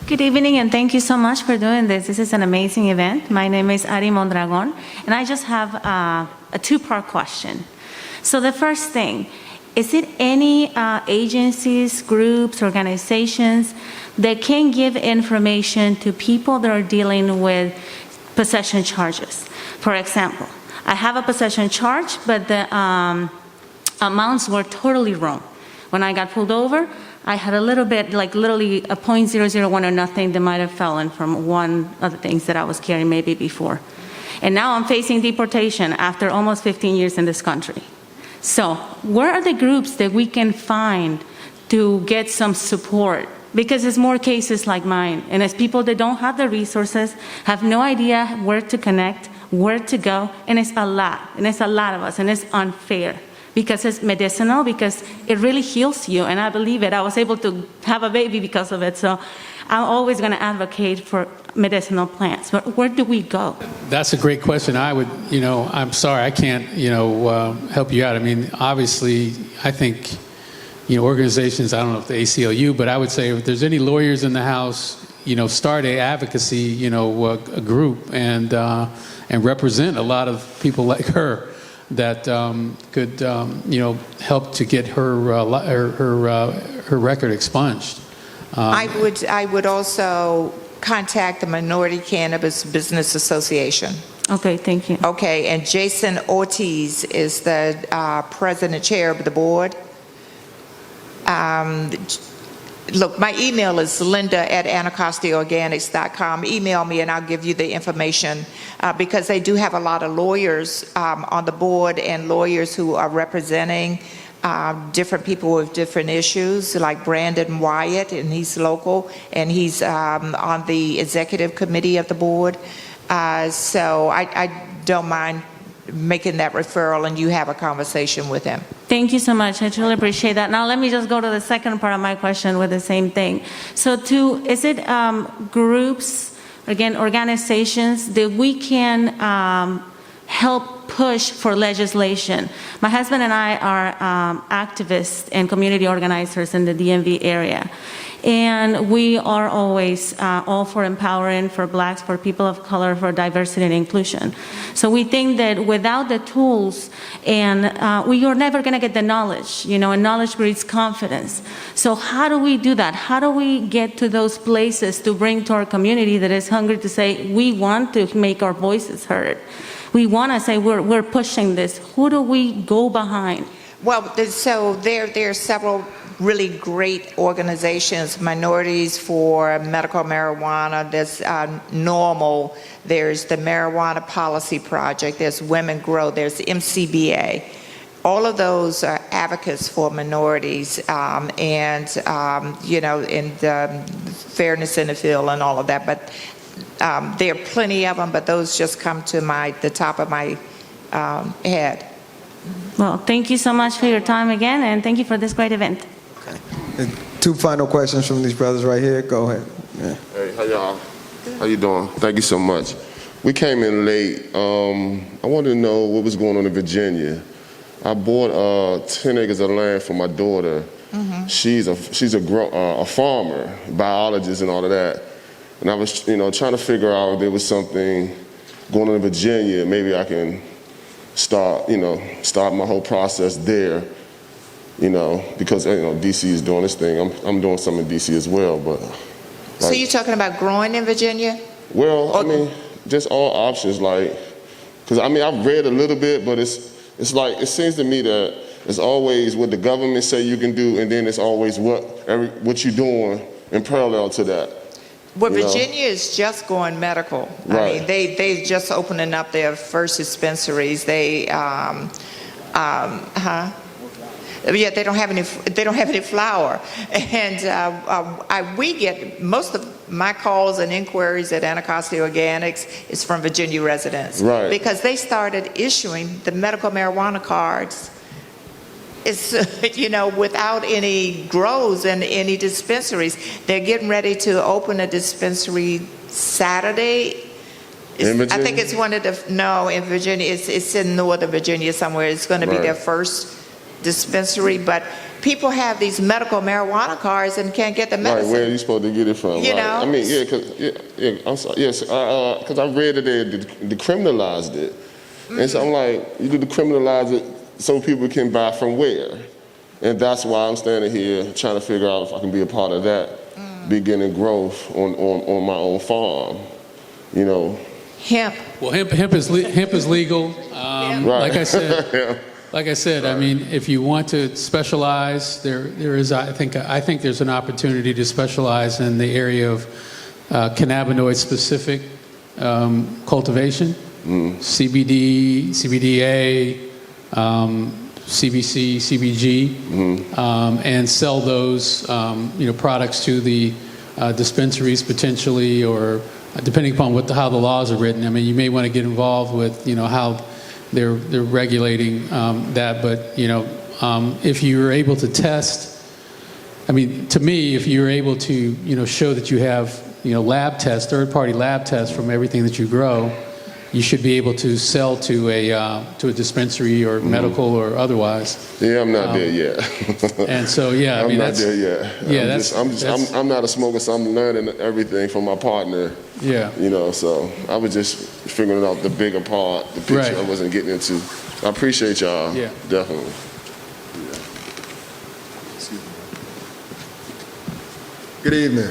Good evening, and thank you so much for doing this. This is an amazing event. My name is Ari Mondragon, and I just have a two-part question. So the first thing, is it any agencies, groups, organizations that can give information to people that are dealing with possession charges? For example, I have a possession charge, but the amounts were totally wrong. When I got pulled over, I had a little bit, like literally a .001 or nothing that might have fallen from one of the things that I was carrying maybe before. And now I'm facing deportation after almost 15 years in this country. So where are the groups that we can find to get some support? Because there's more cases like mine, and it's people that don't have the resources, have no idea where to connect, where to go, and it's a lot of us, and it's unfair. Because it's medicinal, because it really heals you, and I believe it. I was able to have a baby because of it, so I'm always going to advocate for medicinal plants. But where do we go? That's a great question. I'm sorry, I can't, help you out. I mean, obviously, I think, organizations, I don't know if the ACLU, but I would say if there's any lawyers in the house, start a advocacy, a group and represent a lot of people like her that could, help to get her record expunged. I would also contact the Minority Cannabis Business Association. Okay, thank you. Okay, and Jason Ortiz is the president chair of the board. Look, my email is linda@anacostiorganics.com. Email me and I'll give you the information because they do have a lot of lawyers on the board and lawyers who are representing different people with different issues, like Brandon Wyatt, and he's local, and he's on the executive committee of the board. So I don't mind making that referral and you have a conversation with him. Thank you so much. I truly appreciate that. Now let me just go to the second part of my question with the same thing. So is it groups, again, organizations that we can help push for legislation? My husband and I are activists and community organizers in the DMV area. And we are always all for empowering, for blacks, for people of color, for diversity and inclusion. So we think that without the tools, and we are never going to get the knowledge, and knowledge breeds confidence. So how do we do that? How do we get to those places to bring to our community that is hungry to say, we want to make our voices heard? We want to say, we're pushing this. Who do we go behind? Well, so there are several really great organizations, Minorities for Medical Marijuana, there's NORML, there's the Marijuana Policy Project, there's Women Grow, there's MCBA. All of those are advocates for minorities and fairness in the field and all of that. But there are plenty of them, but those just come to the top of my head. Well, thank you so much for your time again, and thank you for this great event. Okay. Two final questions from these brothers right here. Go ahead. Yeah. Hey, how y'all? How you doing? Thank you so much. We came in late. I wanted to know what was going on in Virginia. I bought 10 acres of land for my daughter. Mm-hmm. She's a farmer, biologist, and all of that. And I was, trying to figure out if there was something going on in Virginia. Maybe I can start my whole process there. Because DC is doing this thing. I'm doing something in DC as well, but. So you're talking about growing in Virginia? Well, just all options, because I've read a little bit, but it's like it seems to me that It's always what the government say you can do, and then it's always what you're doing in parallel to that. Well, you know? Virginia is just going medical. I Right. mean, they just opening up their first dispensaries. They, yeah, they don't have any flour, and we get most of my calls and inquiries at Anacostia Organics is from Virginia residents, Right. because they started issuing the medical marijuana cards. It's without any grows and any dispensaries. They're getting ready to open a dispensary Saturday. In Virginia? I think it's one of the in Virginia. It's in Northern Virginia somewhere. It's going to be Right. their first dispensary, but people have these medical marijuana cards and can't get the medicine. Right, where are you supposed to get it from? You right. know? I mean, I'm sorry, yes, because I read that they decriminalized it. And so I'm like, you decriminalize it so people can buy from where? And that's why I'm standing here trying to figure out if I can be a part of that beginning growth on my own farm, you know. Hemp. Well, hemp is legal. Right. Like I said, I mean, if you want to specialize, there is. I think there's an opportunity to specialize in the area of cannabinoid-specific cultivation, CBD, CBDA, CBC, CBG, and sell those products to the dispensaries potentially, or depending upon how the laws are written. I mean, you may want to get involved with how they're regulating that, but if you're able to test, I mean, to me, if you're able to show that you have lab tests, third-party lab tests from everything that you grow, you should be able to sell to a dispensary or medical or otherwise. Yeah, I'm not there yet. And so, yeah, I mean, I'm not there yet. Yeah, I'm not a smoker, so I'm learning everything from my partner. Yeah. So I was just figuring out the bigger part, the picture Right. I wasn't getting into. I appreciate y'all. Yeah. Definitely. Good evening.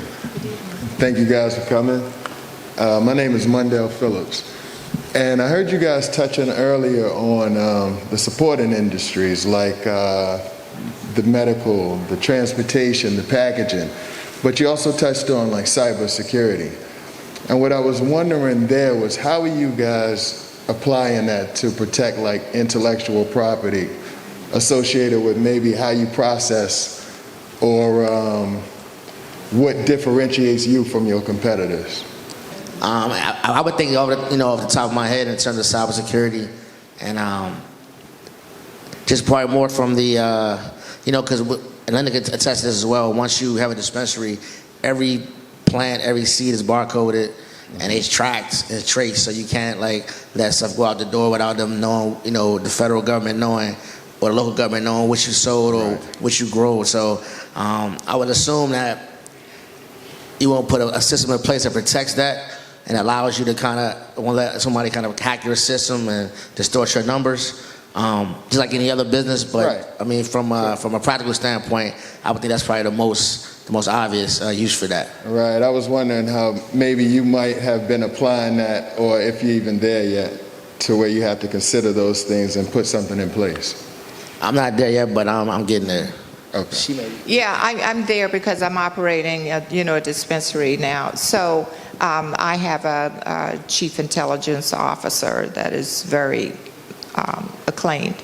Thank you guys for coming. My name is Mundell Phillips. And I heard you guys touching earlier on the supporting industries like the medical, the transportation, the packaging, but you also touched on like cybersecurity. And what I was wondering there was, how are you guys applying that to protect like intellectual property associated with maybe how you process or what differentiates you from your competitors? I would think off the top of my head in terms of cybersecurity, and just probably more from the, because and Linda can attest to this as well. Once you have a dispensary, every plant, every seed is barcoded, and it's tracked, it's traced, so you can't let stuff go out the door without them knowing, the federal government knowing, or the local government knowing what you sold or what you grow. So I would assume that you won't put a system in place that protects that and allows you to won't let somebody hack your system and distort your numbers, just like any other business. But Right. I mean, from a practical standpoint, I would think that's probably the most obvious use for that. Right, I was wondering how maybe you might have been applying that, or if you're even there yet, to where you have to consider those things and put something in place. I'm not there yet, but I'm getting there. Okay. Yeah, I'm there because I'm operating a dispensary now. So I have a chief intelligence officer that is very acclaimed.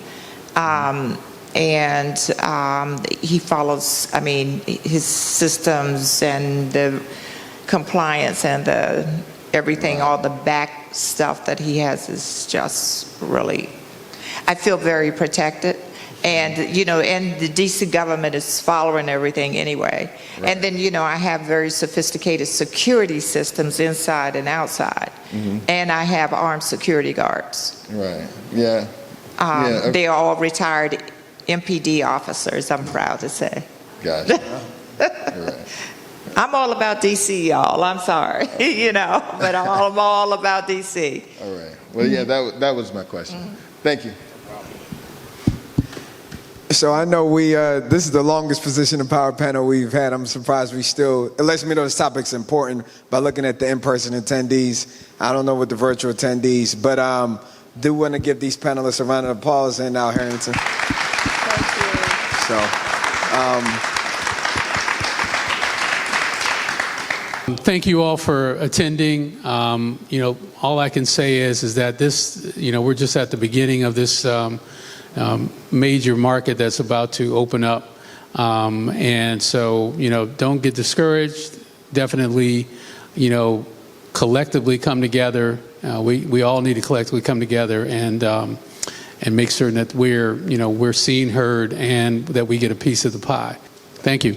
And he follows, his systems and the compliance and the everything, all the back stuff that he has is just really, I feel very protected. And, and the DC government is following everything anyway. Right. And then, I have very sophisticated security systems inside and outside. Mm-hmm. And I have armed security guards. Right, yeah. They are all retired MPD officers, I'm proud to say. Gotcha. Right. I'm all about DC, y'all. I'm sorry, but I'm all about DC. All right. Well, yeah, that was my question. Mm-hmm. Thank you. So I know this is the longest position in Power Panel we've had. I'm surprised it lets me know this topic's important by looking at the in-person attendees. I don't know what the virtual attendees, but do want to give these panelists a round of applause. And now Harrington. Thank So. Thank you all for attending. All I can say is that this, we're just at the beginning of this major market that's about to open up. And so, don't get discouraged. Definitely, collectively come together. We all need to collectively come together and make certain that we're seen, heard, and that we get a piece of the pie. Thank you.